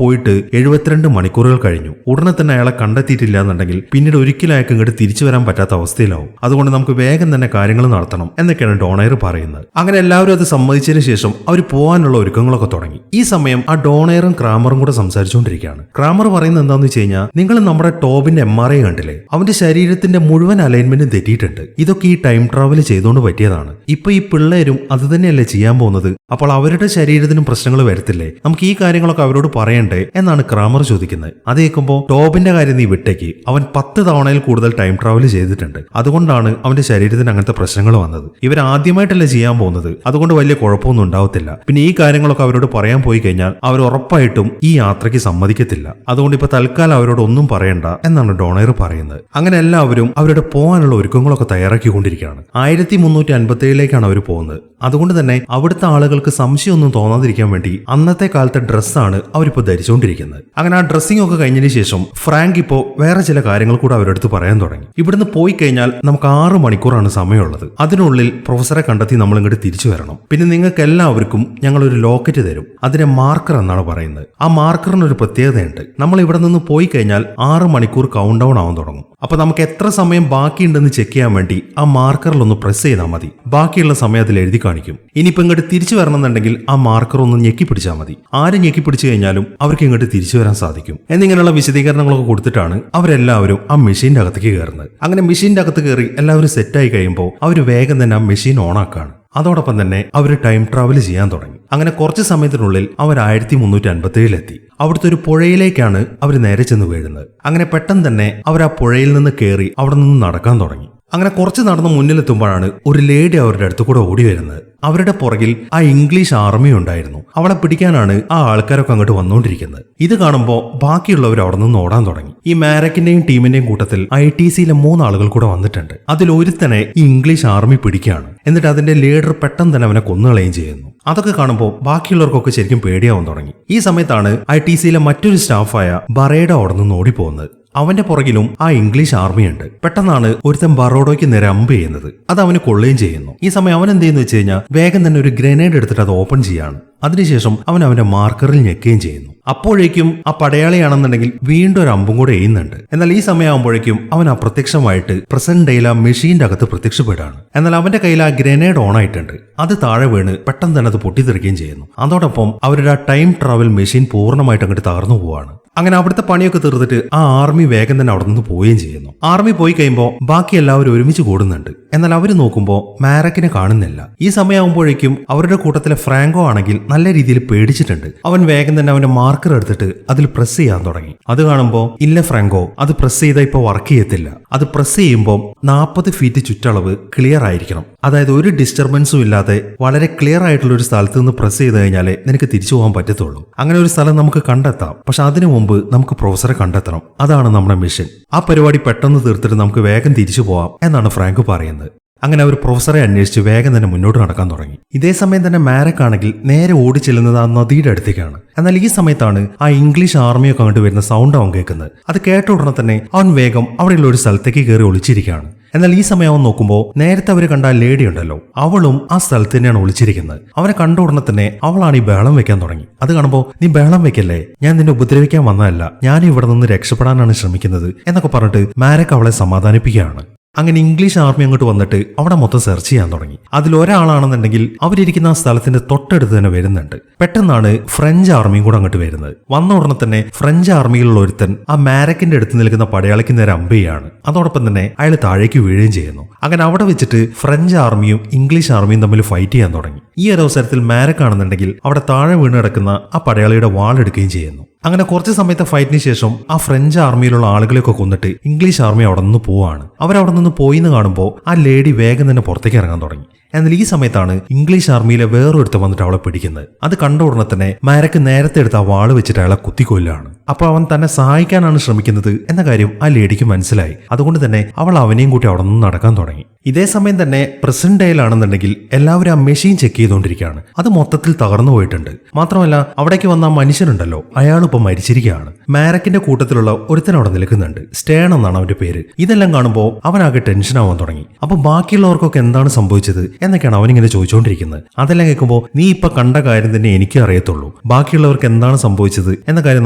പോയിട്ട് 72 മണിക്കൂറുകൾ കഴിഞ്ഞു. ഉടനെ തന്നെ അയാളെ കണ്ടെത്തിയിട്ടില്ല എന്നുണ്ടെങ്കിൽ പിന്നീട് ഒരിക്കലും അയാൾക്ക് ഇങ്ങോട്ട് തിരിച്ചു വരാൻ പറ്റാത്ത അവസ്ഥയിലാവും. അതുകൊണ്ട് നമുക്ക് വേഗം തന്നെ കാര്യങ്ങൾ നടത്തണം എന്നൊക്കെയാണ് ഡോണയർ പറയുന്നത്. അങ്ങനെ എല്ലാവരും അത് സമ്മതിച്ചതിന് ശേഷം അവർ പോകാനുള്ള ഒരുക്കങ്ങളൊക്കെ തുടങ്ങി. ഈ സമയം ആ ഡോണയറും ക്രാമറും കൂടെ സംസാരിച്ചുകൊണ്ടിരിക്കുകയാണ്. ക്രാമർ പറയുന്നത് എന്താന്ന് വെച്ച് കഴിഞ്ഞാൽ, നിങ്ങൾ നമ്മുടെ ടോബിന്റെ MRI കണ്ടില്ലേ? അവന്റെ ശരീരത്തിന്റെ മുഴുവൻ അലൈൻമെന്റും തെറ്റിയിട്ടുണ്ട്. ഇതൊക്കെ ഈ ടൈം ട്രാവൽ ചെയ്തുകൊണ്ട് പറ്റിയതാണ്. ഇപ്പൊ ഈ പിള്ളേരും അത് തന്നെയല്ലേ ചെയ്യാൻ പോകുന്നത്? അപ്പോൾ അവരുടെ ശരീരത്തിനും പ്രശ്നങ്ങൾ വരത്തില്ലേ? നമുക്ക് ഈ കാര്യങ്ങളൊക്കെ അവരോട് പറയണ്ടേ എന്നാണ് ക്രാമർ ചോദിക്കുന്നത്. അത് കേൾക്കുമ്പോൾ ടോബിന്റെ കാര്യം നീ വിട്ടേക്ക്, അവൻ 10 തവണയിൽ കൂടുതൽ ടൈം ട്രാവൽ ചെയ്തിട്ടുണ്ട്. അതുകൊണ്ടാണ് അവന്റെ ശരീരത്തിന് അങ്ങനത്തെ പ്രശ്നങ്ങൾ വന്നത്. ഇവർ ആദ്യമായിട്ടല്ലേ ചെയ്യാൻ പോകുന്നത്, അതുകൊണ്ട് വലിയ കുഴപ്പമൊന്നും ഉണ്ടാവത്തില്ല. പിന്നെ ഈ കാര്യങ്ങളൊക്കെ അവരോട് പറയാൻ പോയി കഴിഞ്ഞാൽ അവർ ഉറപ്പായിട്ടും ഈ യാത്രയ്ക്ക് സമ്മതിക്കത്തില്ല. അതുകൊണ്ട് ഇപ്പൊ തൽക്കാലം അവരോട് ഒന്നും പറയണ്ട എന്നാണ് ഡോണയർ പറയുന്നത്. അങ്ങനെ എല്ലാവരും അവരുടെ പോകാനുള്ള ഒരുക്കങ്ങളൊക്കെ തയ്യാറാക്കിക്കൊണ്ടിരിക്കുകയാണ്. 1357 അവർ പോകുന്നത്. അതുകൊണ്ട് തന്നെ അവിടുത്തെ ആളുകൾക്ക് സംശയമൊന്നും തോന്നാതിരിക്കാൻ വേണ്ടി അന്നത്തെ കാലത്തെ ഡ്രസ്സാണ് അവരിപ്പോ ധരിച്ചുകൊണ്ടിരിക്കുന്നത്. അങ്ങനെ ആ ഡ്രസ്സിംഗ് ഒക്കെ കഴിഞ്ഞതിന് ശേഷം ഫ്രാങ്ക് ഇപ്പോ വേറെ ചില കാര്യങ്ങൾ കൂടെ അവരടുത്ത് പറയാൻ തുടങ്ങി. ഇവിടുന്ന് പോയി കഴിഞ്ഞാൽ നമുക്ക് 6 മണിക്കൂറാണ് സമയമുള്ളത്. അതിനുള്ളിൽ പ്രൊഫസറെ കണ്ടെത്തി നമ്മൾ ഇങ്ങോട്ട് തിരിച്ചു വരണം. പിന്നെ നിങ്ങൾക്ക് എല്ലാവർക്കും ഞങ്ങൾ ഒരു ലോക്കറ്റ് തരും. അതിനെ മാർക്കർ എന്നാണ് പറയുന്നത്. ആ മാർക്കറിന് ഒരു പ്രത്യേകതയുണ്ട്. നമ്മൾ ഇവിടെ നിന്ന് പോയി കഴിഞ്ഞാൽ 6 മണിക്കൂർ കൗണ്ട് ഡൗൺ ആവാൻ തുടങ്ങും. അപ്പൊ നമുക്ക് എത്ര സമയം ബാക്കിയുണ്ടെന്ന് ചെക്ക് ചെയ്യാൻ വേണ്ടി ആ മാർക്കറിൽ ഒന്ന് പ്രസ് ചെയ്താൽ മതി. ബാക്കിയുള്ള സമയം അതിൽ എഴുതി കാണിക്കും. ഇനിയിപ്പോ ഇങ്ങോട്ട് തിരിച്ചു വരണമെന്നുണ്ടെങ്കിൽ ആ മാർക്കർ ഒന്ന് ഞെക്കി പിടിച്ചാൽ മതി. ആരും ഞെക്കി പിടിച്ചു കഴിഞ്ഞാലും അവർക്ക് ഇങ്ങോട്ട് തിരിച്ചു വരാൻ സാധിക്കും എന്നിങ്ങനെയുള്ള വിശദീകരണങ്ങളൊക്കെ കൊടുത്തിട്ടാണ് അവരെല്ലാവരും ആ മെഷീന്റെ അകത്തേക്ക് കയറുന്നത്. അങ്ങനെ മെഷീന്റെ അകത്ത് കയറി എല്ലാവരും സെറ്റായി കഴിയുമ്പോൾ അവർ വേഗം തന്നെ ആ മെഷീൻ ഓൺ ആക്കാണ്. അതോടൊപ്പം തന്നെ അവർ ടൈം ട്രാവൽ ചെയ്യാൻ തുടങ്ങി. അങ്ങനെ കുറച്ച് സമയത്തിനുള്ളിൽ അവർ 1357 അവിടുത്തെ ഒരു പുഴയിലേക്കാണ് അവർ നേരെ ചെന്ന് വീഴുന്നത്. അങ്ങനെ പെട്ടെന്ന് തന്നെ അവർ ആ പുഴയിൽ നിന്ന് കയറി അവിടെ നിന്ന് നടക്കാൻ തുടങ്ങി. അങ്ങനെ കുറച്ച് നടന്ന് മുന്നിലെത്തുമ്പോഴാണ് ഒരു ലേഡി അവരുടെ അടുത്ത് കൂടെ ഓടി വരുന്നത്. അവരുടെ പുറകിൽ ആ ഇംഗ്ലീഷ് ആർമി ഉണ്ടായിരുന്നു. അവളെ പിടിക്കാനാണ് ആ ആൾക്കാരൊക്കെ അങ്ങോട്ട് വന്നുകൊണ്ടിരിക്കുന്നത്. ഇത് കാണുമ്പോൾ ബാക്കിയുള്ളവർ അവിടെ നിന്ന് ഓടാൻ തുടങ്ങി. ഈ മാരക്കിന്റെയും ടീമിന്റെയും കൂട്ടത്തിൽ ITCയിലെ 3 ആളുകൾ കൂടെ വന്നിട്ടുണ്ട്. അതിൽ ഒരുത്തനെ ഈ ഇംഗ്ലീഷ് ആർമി പിടിക്കുകയാണ്. എന്നിട്ട് അതിന്റെ ലീഡർ പെട്ടെന്ന് തന്നെ അവനെ കൊന്നുകളയുകയും ചെയ്യുന്നു. അതൊക്കെ കാണുമ്പോൾ ബാക്കിയുള്ളവർക്കൊക്കെ ശരിക്കും പേടിയാവാൻ തുടങ്ങി. ഈ സമയത്താണ് ITCയിലെ മറ്റൊരു സ്റ്റാഫായ ബറേഡ അവിടെ നിന്ന് ഓടിപ്പോകുന്നത്. അവന്റെ പുറകിലും ആ ഇംഗ്ലീഷ് ആർമിയുണ്ട്. പെട്ടെന്നാണ് ഒരുത്തൻ ബറോഡോയ്ക്ക് നേരെ അമ്പ് ചെയ്യുന്നത്. അത് അവന് കൊള്ളുകയും ചെയ്യുന്നു. ഈ സമയം അവൻ എന്ത് ചെയ്യുന്നു വെച്ച് കഴിഞ്ഞാൽ വേഗം തന്നെ ഒരു ഗ്രനേഡ് എടുത്തിട്ട് അത് ഓപ്പൺ ചെയ്യാണ്. അതിനുശേഷം അവൻ അവന്റെ മാർക്കറിൽ ഞെക്കുകയും ചെയ്യുന്നു. അപ്പോഴേക്കും ആ പടയാളിയാണെന്നുണ്ടെങ്കിൽ വീണ്ടും ഒരു അമ്പും കൂടെ എയ്യുന്നുണ്ട്. എന്നാൽ ഈ സമയമാകുമ്പോഴേക്കും അവൻ അപ്രത്യക്ഷമായിട്ട് പ്രസന്റ് ഡേയിൽ ആ മെഷീന്റെ അകത്ത് പ്രത്യക്ഷപ്പെടുകയാണ്. എന്നാൽ അവന്റെ കയ്യിൽ ആ ഗ്രനേഡ് ഓൺ ആയിട്ടുണ്ട്. അത് താഴെ വീണ് പെട്ടെന്ന് തന്നെ അത് പൊട്ടിത്തെറിക്കുകയും ചെയ്യുന്നു. അതോടൊപ്പം അവരുടെ ആ ടൈം ട്രാവൽ മെഷീൻ പൂർണ്ണമായിട്ട് അങ്ങോട്ട് തകർന്നു പോവാണ്. അങ്ങനെ അവിടുത്തെ പണിയൊക്കെ തീർത്തിട്ട് ആ ആർമി വേഗം തന്നെ അവിടെ നിന്ന് പോവുകയും ചെയ്യുന്നു. ആർമി പോയി കഴിയുമ്പോൾ ബാക്കി എല്ലാവരും ഒരുമിച്ച് കൂടുന്നുണ്ട്. എന്നാൽ അവർ നോക്കുമ്പോൾ മാരക്കിനെ കാണുന്നില്ല. ഈ സമയമാകുമ്പോഴേക്കും അവരുടെ കൂട്ടത്തിലെ ഫ്രാങ്കോ ആണെങ്കിൽ നല്ല രീതിയിൽ പേടിച്ചിട്ടുണ്ട്. അവൻ വേഗം തന്നെ അവന്റെ മാർക്കർ എടുത്തിട്ട് അതിൽ പ്രസ് ചെയ്യാൻ തുടങ്ങി. അത് കാണുമ്പോൾ ഇല്ല ഫ്രാങ്കോ, അത് പ്രസ് ചെയ്താൽ ഇപ്പോൾ വർക്ക് ചെയ്യത്തില്ല. അത് പ്രസ് ചെയ്യുമ്പോൾ 40 ഫീറ്റ് ചുറ്റളവ് ക്ലിയർ ആയിരിക്കണം. അതായത് ഒരു ഡിസ്റ്റർബൻസും ഇല്ലാതെ വളരെ ക്ലിയർ ആയിട്ടുള്ള ഒരു സ്ഥലത്ത് നിന്ന് പ്രസ് ചെയ്ത് കഴിഞ്ഞാലേ നിനക്ക് തിരിച്ചു പോകാൻ പറ്റത്തുള്ളൂ. അങ്ങനെ ഒരു സ്ഥലം നമുക്ക് കണ്ടെത്താം. പക്ഷെ അതിനു മുമ്പ് നമുക്ക് പ്രൊഫസറെ കണ്ടെത്തണം. അതാണ് നമ്മുടെ മിഷൻ. ആ പരിപാടി പെട്ടെന്ന് തീർത്തിട്ട് നമുക്ക് വേഗം തിരിച്ചു പോവാം എന്നാണ് ഫ്രാങ്ക് പറയുന്നത്. അങ്ങനെ അവർ പ്രൊഫസറെ അന്വേഷിച്ച് വേഗം തന്നെ മുന്നോട്ട് നടക്കാൻ തുടങ്ങി. ഇതേ സമയം തന്നെ മാരക് ആണെങ്കിൽ നേരെ ഓടി ചെല്ലുന്നത് ആ നദിയുടെ അടുത്തേക്കാണ്. എന്നാൽ ഈ സമയത്താണ് ആ ഇംഗ്ലീഷ് ആർമിയൊക്കെ അങ്ങോട്ട് വരുന്ന സൗണ്ട് അവൻ കേൾക്കുന്നത്. അത് കേട്ട ഉടനെ തന്നെ അവൻ വേഗം അവിടെയുള്ള ഒരു സ്ഥലത്തേക്ക് കയറി ഒളിച്ചിരിക്കുകയാണ്. എന്നാൽ ഈ സമയം അവൻ നോക്കുമ്പോൾ നേരത്തെ അവർ കണ്ട ആ ലേഡി ഉണ്ടല്ലോ, അവളും ആ സ്ഥലത്ത് തന്നെയാണ് ഒളിച്ചിരിക്കുന്നത്. അവനെ കണ്ട ഉടനെ തന്നെ അവളാണ് ഈ ബഹളം വെക്കാൻ തുടങ്ങി. അത് കാണുമ്പോൾ നീ ബഹളം വെക്കല്ലേ, ഞാൻ നിന്നെ ഉപദ്രവിക്കാൻ വന്നതല്ല, ഞാൻ ഇവിടെ നിന്ന് രക്ഷപ്പെടാനാണ് ശ്രമിക്കുന്നത് എന്നൊക്കെ പറഞ്ഞിട്ട് മാരക് അവളെ സമാധാനിപ്പിക്കുകയാണ്. അങ്ങനെ ഇംഗ്ലീഷ് ആർമി അങ്ങോട്ട് വന്നിട്ട് അവിടെ മൊത്തം സെർച്ച് ചെയ്യാൻ തുടങ്ങി. അതിൽ ഒരാളാണെന്നുണ്ടെങ്കിൽ അവരിയ്ക്കുന്ന ആ സ്ഥലത്തിന്റെ തൊട്ടടുത്ത് തന്നെ വരുന്നുണ്ട്. പെട്ടെന്നാണ് ഫ്രഞ്ച് ആർമിയും കൂടെ അങ്ങോട്ട് വരുന്നത്. വന്ന ഉടനെ തന്നെ ഫ്രഞ്ച് ആർമിയിലുള്ള ഒരുത്തൻ ആ മാരക്കിന്റെ അടുത്ത് നിൽക്കുന്ന പടയാളിക്ക് നേരെ അമ്പെയ്യാണ്. അതോടൊപ്പം തന്നെ അയാൾ താഴേക്ക് വീഴുകയും ചെയ്യുന്നു. അങ്ങനെ അവിടെ വെച്ചിട്ട് ഫ്രഞ്ച് ആർമിയും ഇംഗ്ലീഷ് ആർമിയും തമ്മിൽ ഫൈറ്റ് ചെയ്യാൻ തുടങ്ങി. ഈ ഒരു അവസരത്തിൽ മാരക് ആണെന്നുണ്ടെങ്കിൽ അവിടെ താഴെ വീണ് കിടക്കുന്ന ആ പടയാളിയുടെ വാളെടുക്കുകയും ചെയ്യുന്നു. അങ്ങനെ കുറച്ച് സമയത്തെ ഫൈറ്റിന് ശേഷം ആ ഫ്രഞ്ച് ആർമിയിലുള്ള ആളുകളെയൊക്കെ കൊന്നിട്ട് ഇംഗ്ലീഷ് ആർമി അവിടെ നിന്ന് പോവാണ്. അവരവിടെ നിന്ന് പോയി എന്ന് കാണുമ്പോൾ ആ ലേഡി വേഗം തന്നെ പുറത്തേക്ക് ഇറങ്ങാൻ തുടങ്ങി. എന്നാൽ ഈ സമയത്താണ് ഇംഗ്ലീഷ് ആർമിയിലെ വേറൊരുത്തം വന്നിട്ട് അവളെ പിടിക്കുന്നത്. അത് കണ്ട ഉടനെ തന്നെ മാരക്ക് നേരത്തെ എടുത്ത് ആ വാള് വെച്ചിട്ട് അയാളെ കുത്തിക്കൊല്ലാണ്. അപ്പോൾ അവൻ തന്നെ സഹായിക്കാനാണ് ശ്രമിക്കുന്നത് എന്ന കാര്യം ആ ലേഡിക്ക് മനസ്സിലായി. അതുകൊണ്ട് തന്നെ അവൾ അവനെയും കൂട്ടി അവിടെ നിന്ന് നടക്കാൻ തുടങ്ങി. ഇതേ സമയം തന്നെ പ്രസന്റ് ഡേയിലാണെന്നുണ്ടെങ്കിൽ എല്ലാവരും ആ മെഷീൻ ചെക്ക് ചെയ്തുകൊണ്ടിരിക്കുകയാണ്. അത് മൊത്തത്തിൽ തകർന്നു പോയിട്ടുണ്ട്. മാത്രമല്ല അവിടേക്ക് വന്ന ആ മനുഷ്യനുണ്ടല്ലോ, അയാളിപ്പോൾ മരിച്ചിരിക്കുകയാണ്. മാരക്കിന്റെ കൂട്ടത്തിലുള്ള ഒരുത്തൻ അവിടെ നിൽക്കുന്നുണ്ട്. സ്റ്റേൺ എന്നാണ് അവന്റെ പേര്. ഇതെല്ലാം കാണുമ്പോൾ അവനാകെ ടെൻഷൻ ആവാൻ തുടങ്ങി. അപ്പൊ ബാക്കിയുള്ളവർക്കൊക്കെ എന്താണ് സംഭവിച്ചത് എന്നൊക്കെയാണ് അവനിങ്ങനെ ചോദിച്ചുകൊണ്ടിരിക്കുന്നത്. അതെല്ലാം കേൾക്കുമ്പോൾ നീ ഇപ്പൊ കണ്ട കാര്യം തന്നെ എനിക്ക് അറിയത്തുള്ളൂ, ബാക്കിയുള്ളവർക്ക് എന്താണ് സംഭവിച്ചത് എന്ന കാര്യം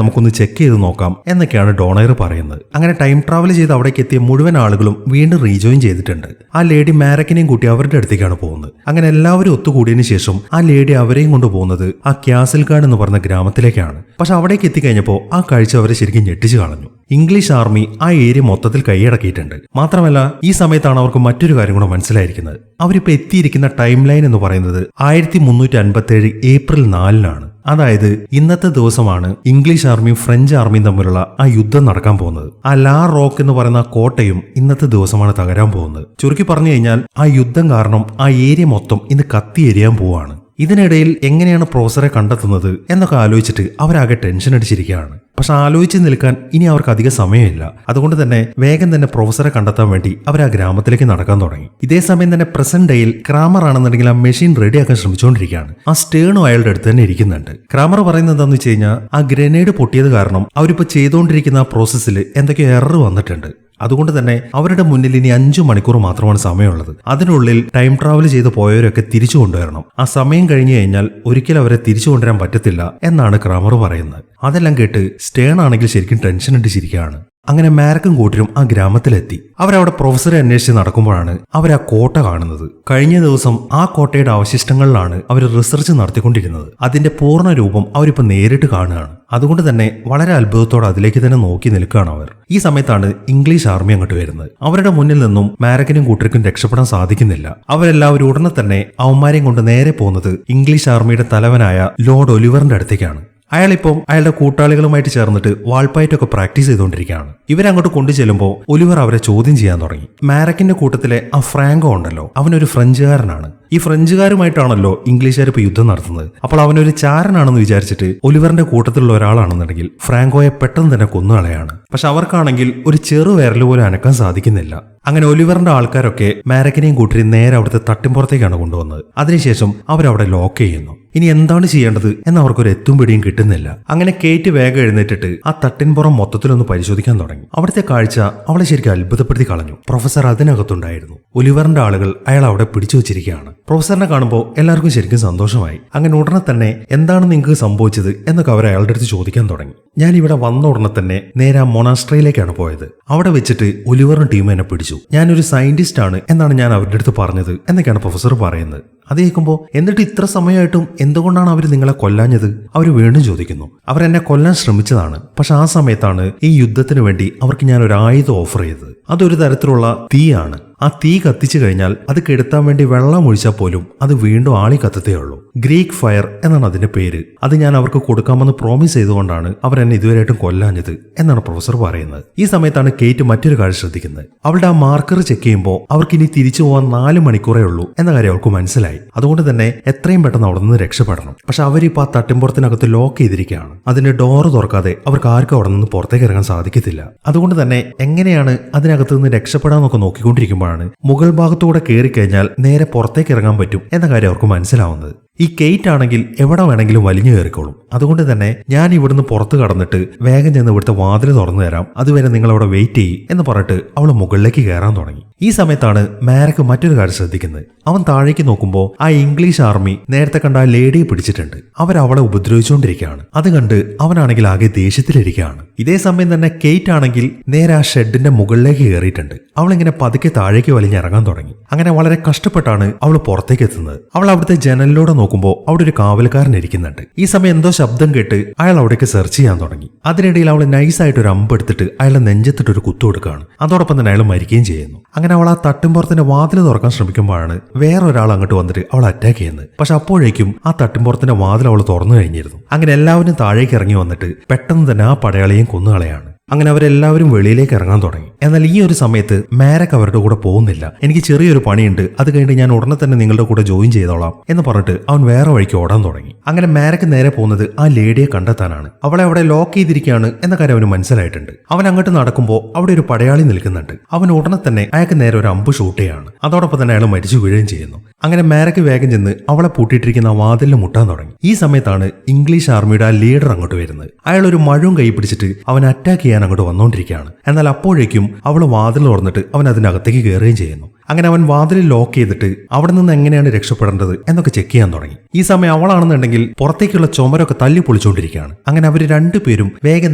നമുക്കൊന്ന് ചെക്ക് ചെയ്ത് നോക്കാം എന്നൊക്കെയാണ് ഡോണയർ പറയുന്നത്. അങ്ങനെ ടൈം ട്രാവൽ ചെയ്ത് അവിടേക്ക് എത്തിയ മുഴുവൻ ആളുകളും വീണ്ടും റീജോയിൻ ചെയ്തിട്ടുണ്ട്. ആ ലേഡി മാരക്കിനെയും കൂട്ടി അവരുടെ അടുത്തേക്കാണ് പോകുന്നത്. അങ്ങനെ എല്ലാവരും ഒത്തുകൂടിയതിനു ശേഷം ആ ലേഡി അവരെയും കൊണ്ട് പോകുന്നത് ആ ക്യാസൽഗാർഡ് എന്ന് പറഞ്ഞ ഗ്രാമത്തിലേക്കാണ്. പക്ഷെ അവിടേക്ക് എത്തിക്കഴിഞ്ഞപ്പോൾ ആ കാഴ്ച അവരെ ശരിക്കും ഞെട്ടിച്ചു കളഞ്ഞു. ഇംഗ്ലീഷ് ആർമി ആ ഏരിയ മൊത്തത്തിൽ കൈയടക്കിയിട്ടുണ്ട്. മാത്രമല്ല ഈ സമയത്താണ് അവർക്ക് മറ്റൊരു കാര്യം കൂടെ മനസ്സിലായിരിക്കുന്നത്. അവരിപ്പോ എത്തിയിരിക്കുന്ന ടൈം ലൈൻ എന്ന് പറയുന്നത് 1357 ഏപ്രിൽ 4-നാണ്. അതായത് ഇന്നത്തെ ദിവസമാണ് ഇംഗ്ലീഷ് ആർമിയും ഫ്രഞ്ച് ആർമിയും തമ്മിലുള്ള ആ യുദ്ധം നടക്കാൻ പോകുന്നത്. ആ ലാ റോക്ക് എന്ന് പറയുന്ന കോട്ടയും ഇന്നത്തെ ദിവസമാണ് തകരാൻ പോകുന്നത്. ചുരുക്കി പറഞ്ഞു കഴിഞ്ഞാൽ ആ യുദ്ധം കാരണം ആ ഏരിയ മൊത്തം ഇന്ന് കത്തിയെരിയാൻ പോവാണ്. ഇതിനിടയിൽ എങ്ങനെയാണ് പ്രൊഫസറെ കണ്ടെത്തുന്നത് എന്നൊക്കെ ആലോചിച്ചിട്ട് അവരാകെ ടെൻഷൻ അടിച്ചിരിക്കുകയാണ്. പക്ഷെ ആലോചിച്ച് നിൽക്കാൻ ഇനി അവർക്ക് അധിക സമയമില്ല. അതുകൊണ്ട് തന്നെ വേഗം തന്നെ പ്രൊഫസറെ കണ്ടെത്താൻ വേണ്ടി അവർ ആ ഗ്രാമത്തിലേക്ക് നടക്കാൻ തുടങ്ങി. ഇതേ സമയം തന്നെ പ്രസന്റ് ഡേയിൽ ക്രാമർ ആണെന്നുണ്ടെങ്കിൽ ആ മെഷീൻ റെഡിയാക്കാൻ ശ്രമിച്ചുകൊണ്ടിരിക്കുകയാണ്. ആ സ്റ്റേണും അയാളുടെ അടുത്ത് തന്നെ ഇരിക്കുന്നുണ്ട്. ക്രാമർ പറയുന്നത് എന്താണെന്ന് വെച്ച് കഴിഞ്ഞാൽ ആ ഗ്രനേഡ് പൊട്ടിയത് കാരണം അവരിപ്പോൾ ചെയ്തുകൊണ്ടിരിക്കുന്ന ആ പ്രോസസ്സിൽ എന്തൊക്കെയോ എറർ വന്നിട്ടുണ്ട്. അതുകൊണ്ട് തന്നെ അവരുടെ മുന്നിൽ ഇനി 5 മണിക്കൂർ മാത്രമാണ് സമയമുള്ളത്. അതിനുള്ളിൽ ടൈം ട്രാവൽ ചെയ്ത് പോയവരൊക്കെ തിരിച്ചു കൊണ്ടുവരണം. ആ സമയം കഴിഞ്ഞു കഴിഞ്ഞാൽ ഒരിക്കലും അവരെ തിരിച്ചു കൊണ്ടുവരാൻ പറ്റത്തില്ല എന്നാണ് ക്രാമർ പറയുന്നത്. അതെല്ലാം കേട്ട് സ്റ്റേൺ ആണെങ്കിൽ ശരിക്കും ടെൻഷൻ അടിച്ചിരിക്കുകയാണ്. അങ്ങനെ മാരക്കും കൂട്ടരും ആ ഗ്രാമത്തിലെത്തി. അവരവിടെ പ്രൊഫസറെ അന്വേഷിച്ച് നടക്കുമ്പോഴാണ് അവർ ആ കോട്ട കാണുന്നത്. കഴിഞ്ഞ ദിവസം ആ കോട്ടയുടെ അവശിഷ്ടങ്ങളിലാണ് അവർ റിസർച്ച് നടത്തിക്കൊണ്ടിരുന്നത്. അതിന്റെ പൂർണ്ണ രൂപം അവരിപ്പോൾ നേരിട്ട് കാണുകയാണ്. അതുകൊണ്ട് തന്നെ വളരെ അത്ഭുതത്തോടെ അതിലേക്ക് തന്നെ നോക്കി നിൽക്കുകയാണ് അവർ. ഈ സമയത്താണ് ഇംഗ്ലീഷ് ആർമി അങ്ങോട്ട് വരുന്നത്. അവരുടെ മുന്നിൽ നിന്നും മാരക്കിനും കൂട്ടർക്കും രക്ഷപ്പെടാൻ സാധിക്കുന്നില്ല. അവരെല്ലാവരും ഉടനെ തന്നെ അവന്മാരെയും കൊണ്ട് നേരെ പോകുന്നത് ഇംഗ്ലീഷ് ആർമിയുടെ തലവനായ ലോർഡ് ഒലിവറിന്റെ അടുത്തേക്കാണ്. അയാളിപ്പം അയാളുടെ കൂട്ടാളികളുമായിട്ട് ചേർന്നിട്ട് വാൾപ്പായിട്ടൊക്കെ പ്രാക്ടീസ് ചെയ്തുകൊണ്ടിരിക്കുകയാണ്. ഇവരങ്ങോട്ട് കൊണ്ടു ചെല്ലുമ്പോൾ ഒലിവർ അവരെ ചോദ്യം ചെയ്യാൻ തുടങ്ങി. മാരക്കിന്റെ കൂട്ടത്തിലെ ആ ഫ്രാങ്കോ ഉണ്ടല്ലോ, അവനൊരു ഫ്രഞ്ചുകാരനാണ്. ഈ ഫ്രഞ്ചുകാരുമായിട്ടാണല്ലോ ഇംഗ്ലീഷുകാർ ഇപ്പോൾ യുദ്ധം നടത്തുന്നത്. അപ്പോൾ അവനൊരു ചാരനാണെന്ന് വിചാരിച്ചിട്ട് ഒലിവറിന്റെ കൂട്ടത്തിലുള്ള ഒരാളാണെന്നുണ്ടെങ്കിൽ ഫ്രാങ്കോയെ പെട്ടെന്ന് തന്നെ കൊന്നുകളയാണ്. പക്ഷെ അവർക്കാണെങ്കിൽ ഒരു ചെറു വിരൽ പോലും അനക്കാൻ സാധിക്കുന്നില്ല. അങ്ങനെ ഒലിവറിന്റെ ആൾക്കാരൊക്കെ മാരക്കിനെയും കൂട്ടി നേരെ അവിടുത്തെ തട്ടിമ്പുറത്തേക്കാണ് കൊണ്ടുവന്നത്. അതിനുശേഷം അവരവിടെ ലോക്ക് ചെയ്യുന്നു. ഇനി എന്താണ് ചെയ്യേണ്ടത് എന്ന് അവർക്കൊരു എത്തും പിടിയും കിട്ടുന്നില്ല. അങ്ങനെ കേറ്റ് വേഗം എഴുന്നേറ്റിട്ട് ആ തട്ടിൻപുറം മൊത്തത്തിലൊന്ന് പരിശോധിക്കാൻ തുടങ്ങി. അവിടുത്തെ കാഴ്ച അവളെ ശരിക്കും അത്ഭുതപ്പെടുത്തി കളഞ്ഞു. പ്രൊഫസർ അതിനകത്തുണ്ടായിരുന്നു. ഒലിവറിന്റെ ആളുകൾ അയാൾ അവിടെ പിടിച്ചു വെച്ചിരിക്കുകയാണ്. പ്രൊഫസറിനെ കാണുമ്പോൾ എല്ലാവർക്കും ശരിക്കും സന്തോഷമായി. അങ്ങനെ ഉടനെ തന്നെ എന്താണ് നിങ്ങൾക്ക് സംഭവിച്ചത് എന്നൊക്കെ അവർ അയാളുടെ അടുത്ത് ചോദിക്കാൻ തുടങ്ങി. ഞാൻ ഇവിടെ വന്ന ഉടനെ തന്നെ നേരെ ആ മൊണാസ്ട്രയിലേക്കാണ് പോയത്. അവിടെ വെച്ചിട്ട് ഒലിവറും ടീം എന്നെ പിടിച്ചു. ഞാനൊരു സയന്റിസ്റ്റ് ആണ് എന്നാണ് ഞാൻ അവരുടെ അടുത്ത് പറഞ്ഞത് എന്നൊക്കെയാണ് പ്രൊഫസർ പറയുന്നത്. അത് കേൾക്കുമ്പോൾ എന്നിട്ട് ഇത്ര സമയമായിട്ടും എന്തുകൊണ്ടാണ് അവർ നിങ്ങളെ കൊല്ലാഞ്ഞത്? അവർ വീണ്ടും ചോദിക്കുന്നു. അവരെന്നെ കൊല്ലാൻ ശ്രമിച്ചതാണ്. പക്ഷെ ആ സമയത്താണ് ഈ യുദ്ധത്തിന് വേണ്ടി അവർക്ക് ഞാൻ ഒരു ആയുധം ഓഫർ ചെയ്തത്. അതൊരു തരത്തിലുള്ള തീയാണ്. ആ തീ കത്തിച്ചു കഴിഞ്ഞാൽ അത് കെടുത്താൻ വേണ്ടി വെള്ളം ഒഴിച്ചാൽ പോലും അത് വീണ്ടും ആളി കത്തത്തേ ഉള്ളൂ. ഗ്രീക്ക് ഫയർ എന്നാണ് അതിന്റെ പേര്. അത് ഞാൻ അവർക്ക് കൊടുക്കാമെന്ന് പ്രോമിസ് ചെയ്തുകൊണ്ടാണ് അവർ എന്നെ ഇതുവരെയായിട്ടും കൊല്ലാഞ്ഞത് എന്നാണ് പ്രൊഫസർ പറയുന്നത്. ഈ സമയത്താണ് കേറ്റ് മറ്റൊരു കാര്യം ശ്രദ്ധിക്കുന്നത്. അവളുടെ ആ മാർക്കർ ചെക്ക് ചെയ്യുമ്പോൾ അവർക്ക് ഇനി തിരിച്ചു പോകാൻ 4 മണിക്കൂറേ ഉള്ളൂ എന്ന കാര്യം അവൾക്ക് മനസ്സിലായി. അതുകൊണ്ട് തന്നെ എത്രയും പെട്ടെന്ന് അവിടെ നിന്ന് രക്ഷപ്പെടണം. പക്ഷെ അവരിപ്പോൾ ആ തട്ടിമ്പുറത്തിനകത്ത് ലോക്ക് ചെയ്തിരിക്കുകയാണ്. അതിന്റെ ഡോറ് തുറക്കാതെ അവർക്ക് ആർക്കും അവിടെ നിന്ന് പുറത്തേക്ക് ഇറങ്ങാൻ സാധിക്കത്തില്ല. അതുകൊണ്ട് തന്നെ എങ്ങനെയാണ് അതിനകത്ത് നിന്ന് രക്ഷപ്പെടാന്നൊക്കെ നോക്കിക്കൊണ്ടിരിക്കുമ്പോഴാണ് മുകൾ ഭാഗത്തൂടെ കയറിക്കഴിഞ്ഞാൽ നേരെ പുറത്തേക്ക് ഇറങ്ങാൻ പറ്റും എന്ന കാര്യം അവർക്ക് മനസ്സിലാവുന്നത്. ഈ കേറ്റ് ആണെങ്കിൽ എവിടെ വേണമെങ്കിലും വലിഞ്ഞു കയറിക്കോളും. അതുകൊണ്ട് തന്നെ ഞാൻ ഇവിടുന്ന് പുറത്ത് കടന്നിട്ട് വേഗം ചെന്ന് ഇവിടുത്തെ വാതിൽ തുറന്നു തരാം, അതുവരെ നിങ്ങൾ അവിടെ വെയിറ്റ് ചെയ്യും എന്ന് പറഞ്ഞിട്ട് അവൾ മുകളിലേക്ക് കയറാൻ തുടങ്ങി. ഈ സമയത്താണ് മാരക്ക് മറ്റൊരു കാര്യം ശ്രദ്ധിക്കുന്നത്. അവൻ താഴേക്ക് നോക്കുമ്പോൾ ആ ഇംഗ്ലീഷ് ആർമി നേരത്തെ കണ്ട ആ ലേഡിയെ പിടിച്ചിട്ടുണ്ട്. അവരവളെ ഉപദ്രവിച്ചുകൊണ്ടിരിക്കുകയാണ്. അത് കണ്ട് അവനാണെങ്കിൽ ആകെ ദേഷ്യത്തിലിരിക്കുകയാണ്. ഇതേ സമയം തന്നെ കേറ്റ് ആണെങ്കിൽ നേരെ ആ ഷെഡിന്റെ മുകളിലേക്ക് കയറിയിട്ടുണ്ട്. അവളിങ്ങനെ പതുക്കെ താഴേക്ക് വലിഞ്ഞിറങ്ങാൻ തുടങ്ങി. അങ്ങനെ വളരെ കഷ്ടപ്പെട്ടാണ് അവൾ പുറത്തേക്ക് എത്തുന്നത്. അവൾ അവിടുത്തെ ജനലിലൂടെ നോക്കുമ്പോൾ അവിടെ ഒരു കാവൽക്കാരൻ ഇരിക്കുന്നുണ്ട്. ഈ സമയം എന്തോ ശബ്ദം കേട്ട് അയാൾ അവിടേക്ക് സെർച്ച് ചെയ്യാൻ തുടങ്ങി. അതിനിടയിൽ അവൾ നൈസായിട്ട് ഒരു അമ്പ് എടുത്തിട്ട് അയാളെ നെഞ്ചത്തിട്ട് ഒരു കുത്തു കൊടുക്കുകയാണ്. അതോടൊപ്പം തന്നെ അയാൾ മരിക്കുകയും ചെയ്യുന്നു. അങ്ങനെ അവൾ ആ തട്ടിമ്പുറത്തിന്റെ വാതിൽ തുറക്കാൻ ശ്രമിക്കുമ്പോഴാണ് വേറൊരാൾ അങ്ങോട്ട് വന്നിട്ട് അവൾ അറ്റാക്ക് ചെയ്യുന്നത്. പക്ഷെ അപ്പോഴേക്കും ആ തട്ടിമ്പുറത്തിന്റെ വാതിൽ അവൾ തുറന്നു കഴിഞ്ഞിരുന്നു. അങ്ങനെ എല്ലാവരും താഴേക്ക് ഇറങ്ങി വന്നിട്ട് പെട്ടെന്ന് തന്നെ ആ പടയാളിയെയും കൊന്നുകളയാണ്. അങ്ങനെ അവരെല്ലാവരും വെളിയിലേക്ക് ഇറങ്ങാൻ തുടങ്ങി. എന്നാൽ ഈ ഒരു സമയത്ത് മാരക്ക് അവരുടെ കൂടെ പോകുന്നില്ല. എനിക്ക് ചെറിയൊരു പണിയുണ്ട്, അത് കഴിഞ്ഞിട്ട് ഞാൻ ഉടനെ തന്നെ നിങ്ങളുടെ കൂടെ ജോയിൻ ചെയ്തോളാം എന്ന് പറഞ്ഞിട്ട് അവൻ വേറെ വഴിക്ക് ഓടാൻ തുടങ്ങി. അങ്ങനെ മാരക്ക് നേരെ പോകുന്നത് ആ ലേഡിയെ കണ്ടെത്താനാണ്. അവളെ അവിടെ ലോക്ക് ചെയ്തിരിക്കുകയാണ് എന്ന കാര്യം അവന് മനസ്സിലായിട്ടുണ്ട്. അവൻ അങ്ങോട്ട് നടക്കുമ്പോൾ അവിടെ ഒരു പടയാളി നിൽക്കുന്നുണ്ട്. അവൻ ഉടനെ തന്നെ അയാൾക്ക് നേരെ ഒരു അമ്പ് ഷൂട്ട് ചെയ്യാണ്. അതോടൊപ്പം തന്നെ അയാൾ മരിച്ചു വീഴുകയും ചെയ്യുന്നു. അങ്ങനെ മാരക്ക് വേഗം ചെന്ന് അവളെ പൂട്ടിയിട്ടിരിക്കുന്ന ആ വാതിലിൽ മുട്ടാൻ തുടങ്ങി. ഈ സമയത്താണ് ഇംഗ്ലീഷ് ആർമിയുടെ ആ ലീഡർ അങ്ങോട്ട് വരുന്നത്. അയാൾ ഒരു മഴവും കൈ പിടിച്ചിട്ട് അവൻ അറ്റാക്ക് ചെയ്യാൻ അങ്ങോട്ട് വന്നുകൊണ്ടിരിക്കുകയാണ്. എന്നാൽ അപ്പോഴേക്കും അവൾ വാതിൽ തുറന്നിട്ട് അവൻ അതിനകത്തേക്ക് കയറുകയും ചെയ്യുന്നു. അങ്ങനെ അവൻ വാതിലിൽ ലോക്ക് ചെയ്തിട്ട് അവിടെ നിന്ന് എങ്ങനെയാണ് രക്ഷപ്പെടേണ്ടത് എന്നൊക്കെ ചെക്ക് ചെയ്യാൻ തുടങ്ങി. ഈ സമയം അവളാണെന്നുണ്ടെങ്കിൽ പുറത്തേക്കുള്ള ചുമരൊക്കെ തല്ലി പൊളിച്ചുകൊണ്ടിരിക്കുകയാണ്. അങ്ങനെ അവർ രണ്ടുപേരും വേഗം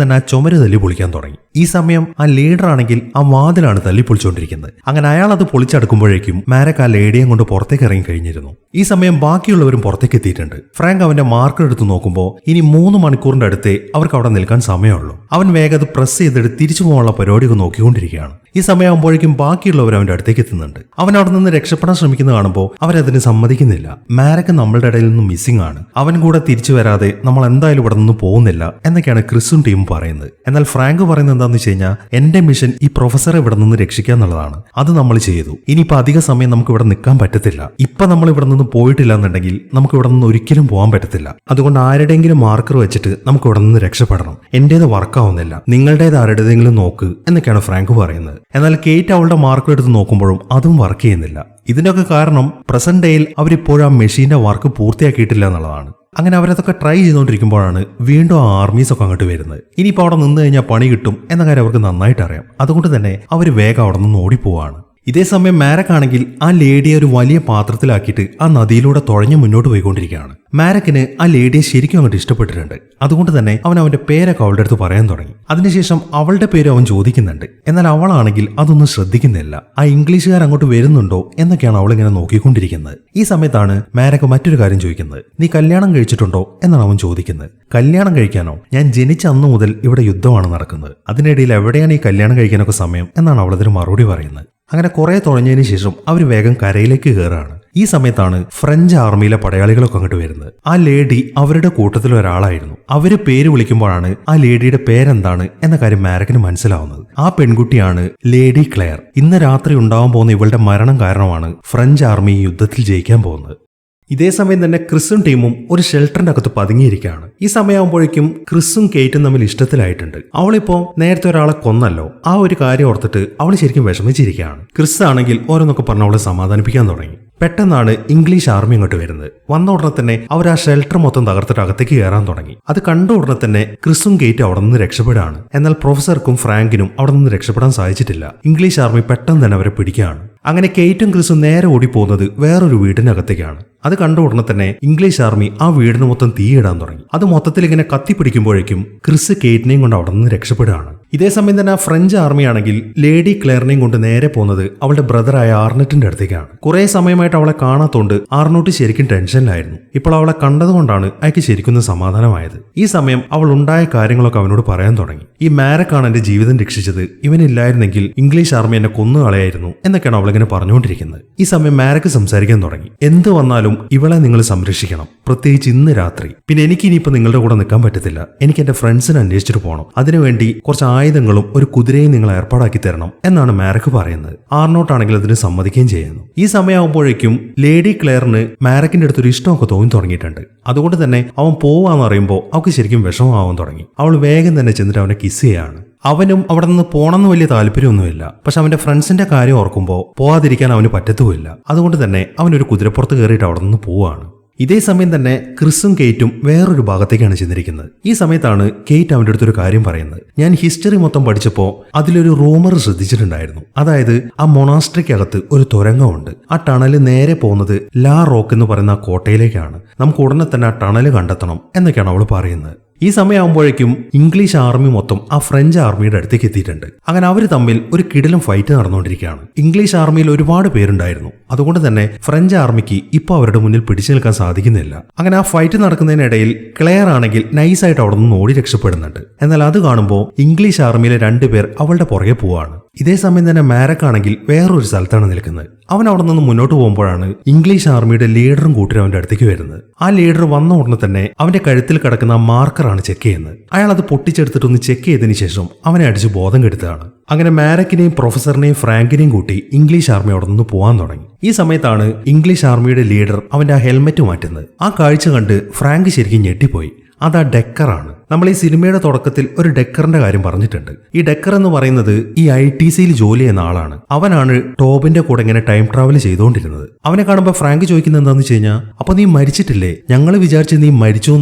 തന്നെ ആ ചുമര് തല്ലി പൊളിക്കാൻ തുടങ്ങി. ഈ സമയം ആ ലീഡർ ആണെങ്കിൽ ആ വാതിലാണ് തല്ലി പൊളിച്ചുകൊണ്ടിരിക്കുന്നത്. അങ്ങനെ അയാൾ അത് പൊളിച്ചടക്കുമ്പോഴേക്കും മാരക്ക് ആ ലേഡിയെ കൊണ്ട് പുറത്തേക്ക് ഇറങ്ങി കഴിഞ്ഞിരുന്നു. ഈ സമയം ബാക്കിയുള്ളവരും പുറത്തേക്ക് എത്തിയിട്ടുണ്ട്. ഫ്രാങ്ക് അവന്റെ മാർക്കർ എടുത്ത് നോക്കുമ്പോൾ ഇനി 3 മണിക്കൂറിന്റെ അടുത്തേ അവർക്ക് അവിടെ നിൽക്കാൻ സമയമുള്ളൂ. അവൻ വേഗം അത് പ്രസ് ചെയ്തിട്ട് തിരിച്ചു പോകാനുള്ള പരിപാടിയൊക്കെ നോക്കിക്കൊണ്ടിരിക്കുകയാണ്. ഈ സമയമാകുമ്പോഴേക്കും ബാക്കിയുള്ളവർ അവന്റെ അടുത്തേക്ക് എത്തുന്നുണ്ട്. അവൻ അവിടെ നിന്ന് രക്ഷപ്പെടാൻ ശ്രമിക്കുന്നത് കാണുമ്പോൾ അവരതിന് സമ്മതിക്കുന്നില്ല. മാരക്ക് നമ്മളുടെ ഇടയിൽ നിന്ന് മിസ്സിംഗ് ആണ്, അവൻ കൂടെ തിരിച്ചു വരാതെ നമ്മൾ എന്തായാലും ഇവിടെ നിന്ന് പോകുന്നില്ല എന്നൊക്കെയാണ് ക്രിസും ടീമും പറയുന്നത്. എന്നാൽ ഫ്രാങ്ക് പറയുന്നത് എന്താണെന്ന് വെച്ച് കഴിഞ്ഞാൽ എന്റെ മിഷൻ ഈ പ്രൊഫസറെ ഇവിടെ നിന്ന് രക്ഷിക്കുക എന്നുള്ളതാണ്. അത് നമ്മൾ ചെയ്തു. ഇനിയിപ്പോൾ അധിക സമയം നമുക്ക് ഇവിടെ നിൽക്കാൻ പറ്റത്തില്ല. ഇപ്പൊ നമ്മൾ ഇവിടെ നിന്ന് പോയിട്ടില്ല എന്നുണ്ടെങ്കിൽ നമുക്ക് ഇവിടെ നിന്ന് ഒരിക്കലും പോകാൻ പറ്റത്തില്ല. അതുകൊണ്ട് ആരുടെയെങ്കിലും മാർക്കർ വെച്ചിട്ട് നമുക്ക് ഇവിടെ നിന്ന് രക്ഷപ്പെടണം. എന്റേത് വർക്കാവുന്നില്ല, നിങ്ങളുടേത് ആരുടേതെങ്കിലും നോക്ക് എന്നൊക്കെയാണ് ഫ്രാങ്ക് പറയുന്നത്. എന്നാൽ കേറ്റ് അവളുടെ മാർക്കർ എടുത്ത് നോക്കുമ്പോഴും അതും വർക്ക് ചെയ്യുന്നില്ല. ഇതിനൊക്കെ കാരണം പ്രസന്റ് ഡേയിൽ അവരിപ്പോഴും ആ മെഷീന്റെ വർക്ക് പൂർത്തിയാക്കിയിട്ടില്ല എന്നുള്ളതാണ്. അങ്ങനെ അവരതൊക്കെ ട്രൈ ചെയ്തുകൊണ്ടിരിക്കുമ്പോഴാണ് വീണ്ടും ആ ആർമീസ് ഒക്കെ അങ്ങോട്ട് വരുന്നത്. ഇനിയിപ്പോൾ അവിടെ നിന്ന് കഴിഞ്ഞാൽ പണി കിട്ടും എന്ന കാര്യം അവർക്ക് നന്നായിട്ട് അറിയാം. അതുകൊണ്ട് തന്നെ അവർ വേഗം അവിടെ നിന്ന് ഓടിപ്പോവാണ്. ഇതേ സമയം മാരക്കാണെങ്കിൽ ആ ലേഡിയെ ഒരു വലിയ പാത്രത്തിലാക്കിയിട്ട് ആ നദിയിലൂടെ തുഴഞ്ഞു മുന്നോട്ട് പോയിക്കൊണ്ടിരിക്കുകയാണ്. മാരക്കിന് ആ ലേഡിയെ ശരിക്കും അങ്ങോട്ട് ഇഷ്ടപ്പെട്ടിട്ടുണ്ട്. അതുകൊണ്ട് തന്നെ അവൻ അവന്റെ പേരൊക്കെ അവളുടെ അടുത്ത് പറയാൻ തുടങ്ങി. അതിനുശേഷം അവളുടെ പേര് അവൻ ചോദിക്കുന്നുണ്ട്. എന്നാൽ അവളാണെങ്കിൽ അതൊന്നും ശ്രദ്ധിക്കുന്നില്ല. ആ ഇംഗ്ലീഷുകാർ അങ്ങോട്ട് വരുന്നുണ്ടോ എന്നൊക്കെയാണ് അവളിങ്ങനെ നോക്കിക്കൊണ്ടിരിക്കുന്നത്. ഈ സമയത്താണ് മാരക്ക് മറ്റൊരു കാര്യം ചോദിക്കുന്നത്. നീ കല്യാണം കഴിച്ചിട്ടുണ്ടോ എന്നാണ് അവൻ ചോദിക്കുന്നത്. കല്യാണം കഴിക്കാനോ? ഞാൻ ജനിച്ച അന്ന് മുതൽ ഇവിടെ യുദ്ധമാണ് നടക്കുന്നത്. അതിനിടയിൽ എവിടെയാണ് ഈ കല്യാണം കഴിക്കാനൊക്കെ സമയം എന്നാണ് അവളതിന് മറുപടി പറയുന്നത്. അങ്ങനെ കുറെ തുഴഞ്ഞതിന് ശേഷം അവർ വേഗം കരയിലേക്ക് കയറാണ്. ഈ സമയത്താണ് ഫ്രഞ്ച് ആർമിയിലെ പടയാളികളൊക്കെ അങ്ങോട്ട് വരുന്നത്. ആ ലേഡി അവരുടെ കൂട്ടത്തിൽ ഒരാളായിരുന്നു. അവര് പേര് വിളിക്കുമ്പോഴാണ് ആ ലേഡിയുടെ പേരെന്താണ് എന്ന കാര്യം മാരക്കിന് മനസ്സിലാവുന്നത്. ആ പെൺകുട്ടിയാണ് ലേഡി ക്ലെയർ. ഇന്ന് രാത്രി ഉണ്ടാവാൻ പോകുന്ന ഇവളുടെ മരണം കാരണമാണ് ഫ്രഞ്ച് ആർമി യുദ്ധത്തിൽ ജയിക്കാൻ പോകുന്നത്. ഇതേ സമയം തന്നെ ക്രിസും ടീമും ഒരു ഷെൽട്ടറിന്റെ അകത്ത് പതുങ്ങിയിരിക്കുകയാണ്. ഈ സമയമാകുമ്പോഴേക്കും ക്രിസും കേറ്റും തമ്മിൽ ഇഷ്ടത്തിലായിട്ടുണ്ട്. അവളിപ്പോ നേരത്തെ ഒരാളെ കൊന്നല്ലോ, ആ ഒരു കാര്യം ഓർത്തിട്ട് അവൾ ശരിക്കും വിഷമിച്ചിരിക്കുകയാണ്. ക്രിസ് ആണെങ്കിൽ ഓരോന്നൊക്കെ പറഞ്ഞ് അവളെ സമാധാനിപ്പിക്കാൻ തുടങ്ങി. പെട്ടെന്നാണ് ഇംഗ്ലീഷ് ആർമി ഇങ്ങോട്ട് വരുന്നത്. വന്ന ഉടനെ തന്നെ അവർ ആ ഷെൽട്ടർ മൊത്തം തകർത്തിട്ട് അകത്തേക്ക് കയറാൻ തുടങ്ങി. അത് കണ്ട ഉടനെ തന്നെ ക്രിസും കേറ്റും അവിടെ നിന്ന് രക്ഷപ്പെടുകയാണ്. എന്നാൽ പ്രൊഫസർക്കും ഫ്രാങ്കിനും അവിടെ നിന്ന് രക്ഷപ്പെടാൻ സാധിച്ചിട്ടില്ല. ഇംഗ്ലീഷ് ആർമി പെട്ടെന്ന് തന്നെ അവരെ പിടിക്കുകയാണ്. അങ്ങനെ കേറ്റും ക്രിസും നേരെ ഓടിപ്പോകുന്നത് വേറൊരു വീടിനകത്തേക്കാണ്. അത് കണ്ട ഉടനെ തന്നെ ഇംഗ്ലീഷ് ആർമി ആ വീടിന് മൊത്തം തീയിടാൻ തുടങ്ങി. അത് മൊത്തത്തിൽ ഇങ്ങനെ കത്തിപ്പിടിക്കുമ്പോഴേക്കും ക്രിസ് കേറ്റിനെയും കൊണ്ട് അവിടെ നിന്ന് രക്ഷപ്പെടുകയാണ്. ഇതേ സമയം തന്നെ ആ ഫ്രഞ്ച് ആർമി ആണെങ്കിൽ ലേഡി ക്ലെയറിനെയും കൊണ്ട് നേരെ പോകുന്നത് അവളുടെ ബ്രദറായ ആർനെറ്റിന്റെ അടുത്തേക്കാണ്. കുറെ സമയമായിട്ട് അവളെ കാണാത്തോണ്ട് ആർനോട്ട് ശരിക്കും ടെൻഷനിലായിരുന്നു. ഇപ്പോൾ അവളെ കണ്ടതുകൊണ്ടാണ് അയാൾക്ക് ശരിക്കും സമാധാനമായത്. ഈ സമയം അവൾ ഉണ്ടായ കാര്യങ്ങളൊക്കെ അവനോട് പറയാൻ തുടങ്ങി. ഈ മാരക്കാണ് എന്റെ ജീവിതം രക്ഷിച്ചത്, ഇവനില്ലായിരുന്നെങ്കിൽ ഇംഗ്ലീഷ് ആർമി എന്നെ കൊന്നുകളയായിരുന്നു എന്നൊക്കെയാണ് അവളിങ്ങനെ പറഞ്ഞുകൊണ്ടിരിക്കുന്നത്. ഈ സമയം മാരക്ക് സംസാരിക്കാൻ തുടങ്ങി. എന്ത് വന്നാലും ഇവളെ നിങ്ങൾ സംരക്ഷിക്കണം, പ്രത്യേകിച്ച് ഇന്ന് രാത്രി. പിന്നെ എനിക്ക് ഇനിയിപ്പോ നിങ്ങളുടെ കൂടെ നിൽക്കാൻ പറ്റത്തില്ല, എനിക്ക് എന്റെ ഫ്രണ്ട്സിനെ അന്വേഷിച്ചിട്ട് പോകണം. അതിനുവേണ്ടി കുറച്ച് ആയുധങ്ങളും ഒരു കുതിരയും നിങ്ങൾ ഏർപ്പാടാക്കി തരണം എന്നാണ് മാരക്ക് പറയുന്നത്. ആർനോട്ടാണെങ്കിൽ അതിന് സമ്മതിക്കുകയും ചെയ്യുന്നു. ഈ സമയമാകുമ്പോഴേക്കും ലേഡി ക്ലെയറിന് മാരക്കിന്റെ അടുത്തൊരു ഇഷ്ടമൊക്കെ തോന്നി തുടങ്ങിയിട്ടുണ്ട്. അതുകൊണ്ട് തന്നെ അവൻ പോവാന്ന് പറയുമ്പോൾ അവൾക്ക് ശരിക്കും വിഷമമാവാൻ തുടങ്ങി. അവൾ വേഗം തന്നെ ചെന്നിട്ട് അവനെ കിസ് ചെയ്യാണ്. അവനും അവിടെ നിന്ന് പോണമെന്ന് വലിയ താല്പര്യമൊന്നുമില്ല. പക്ഷെ അവന്റെ ഫ്രണ്ട്സിന്റെ കാര്യം ഓർക്കുമ്പോൾ പോവാതിരിക്കാൻ അവന് പറ്റത്തുമില്ല. അതുകൊണ്ട് തന്നെ അവനൊരു കുതിരപ്പുറത്ത് കയറിയിട്ട് അവിടെ നിന്ന് പോവാണ്. ഇതേ സമയം തന്നെ ക്രിസും കേറ്റും വേറൊരു ഭാഗത്തേക്കാണ് ചെന്നിരിക്കുന്നത്. ഈ സമയത്താണ് കേറ്റ് അവന്റെ അടുത്തൊരു കാര്യം പറയുന്നത്. ഞാൻ ഹിസ്റ്ററി മൊത്തം പഠിച്ചപ്പോൾ അതിലൊരു റൂമർ ശ്രദ്ധിച്ചിട്ടുണ്ടായിരുന്നു. അതായത് ആ മൊണാസ്ട്രിക്കകത്ത് ഒരു തുരങ്കമുണ്ട്. ആ ടണല് നേരെ പോകുന്നത് ലാ റോക്ക് എന്ന് പറയുന്ന ആ കോട്ടയിലേക്കാണ്. നമുക്ക് ഉടനെ തന്നെ ആ ടണല് കണ്ടെത്തണം എന്നൊക്കെയാണ് അവൾ പറയുന്നത്. ഈ സമയമാകുമ്പോഴേക്കും ഇംഗ്ലീഷ് ആർമി മൊത്തം ആ ഫ്രഞ്ച് ആർമിയുടെ അടുത്തേക്ക് എത്തിയിട്ടുണ്ട്. അങ്ങനെ അവർ തമ്മിൽ ഒരു കിടിലം ഫൈറ്റ് നടന്നുകൊണ്ടിരിക്കുകയാണ്. ഇംഗ്ലീഷ് ആർമിയിൽ ഒരുപാട് പേരുണ്ടായിരുന്നു. അതുകൊണ്ട് തന്നെ ഫ്രഞ്ച് ആർമിക്ക് ഇപ്പോൾ അവരുടെ മുന്നിൽ പിടിച്ചു നിൽക്കാൻ സാധിക്കുന്നില്ല. അങ്ങനെ ആ ഫൈറ്റ് നടക്കുന്നതിനിടയിൽ ക്ലെയർ ആണെങ്കിൽ നൈസായിട്ട് അവിടെ നിന്ന് ഓടി രക്ഷപ്പെടുന്നുണ്ട്. എന്നാൽ അത് കാണുമ്പോൾ ഇംഗ്ലീഷ് ആർമിയിലെ 2 പേർ അവളുടെ പുറകെ പോവാണ്. ഇതേ സമയം തന്നെ മാരക്കാണെങ്കിൽ വേറൊരു സ്ഥലത്താണ് നിൽക്കുന്നത്. അവൻ അവിടെ നിന്ന് മുന്നോട്ട് പോകുമ്പോഴാണ് ഇംഗ്ലീഷ് ആർമിയുടെ ലീഡറും കൂട്ടരും അവന്റെ അടുത്തേക്ക് വരുന്നത്. ആ ലീഡർ വന്ന ഉടനെ തന്നെ അവന്റെ കഴുത്തിൽ കിടക്കുന്ന ആ മാർക്കറാണ് ചെക്ക് ചെയ്യുന്നത്. അയാൾ അത് പൊട്ടിച്ചെടുത്തിട്ടൊന്ന് ചെക്ക് ചെയ്തതിനു ശേഷം അവനെ അടിച്ച് ബോധം കെടുത്തുകയാണ്. അങ്ങനെ മാരക്കിനെയും പ്രൊഫസറിനെയും ഫ്രാങ്കിനെയും കൂട്ടി ഇംഗ്ലീഷ് ആർമി അവിടെ നിന്ന് പോകാൻ തുടങ്ങി. ഈ സമയത്താണ് ഇംഗ്ലീഷ് ആർമിയുടെ ലീഡർ അവന്റെ ആ ഹെൽമെറ്റ് മാറ്റുന്നത്. ആ കാഴ്ച കണ്ട് ഫ്രാങ്ക് ശരിക്കും ഞെട്ടിപ്പോയി. അത് ആ ഡെക്കറാണ്. നമ്മൾ ഈ സിനിമയുടെ തുടക്കത്തിൽ ഒരു ഡെക്കറിന്റെ കാര്യം പറഞ്ഞിട്ടുണ്ട്. ഈ ഡെക്കർ എന്ന് പറയുന്നത് ഈ ITCയിൽ ജോലി ചെയ്യുന്ന ആളാണ്. അവനാണ് ടോബിന്റെ കൂടെ ഇങ്ങനെ ടൈം ട്രാവൽ ചെയ്തുകൊണ്ടിരുന്നത്. അവനെ കാണുമ്പോൾ ഫ്രാങ്ക് ചോദിക്കുന്നത് എന്താണെന്ന് വെച്ച് കഴിഞ്ഞാൽ, അപ്പൊ നീ മരിച്ചിട്ടില്ലേ? ഞങ്ങൾ വിചാരിച്ച് നീ മരിച്ചു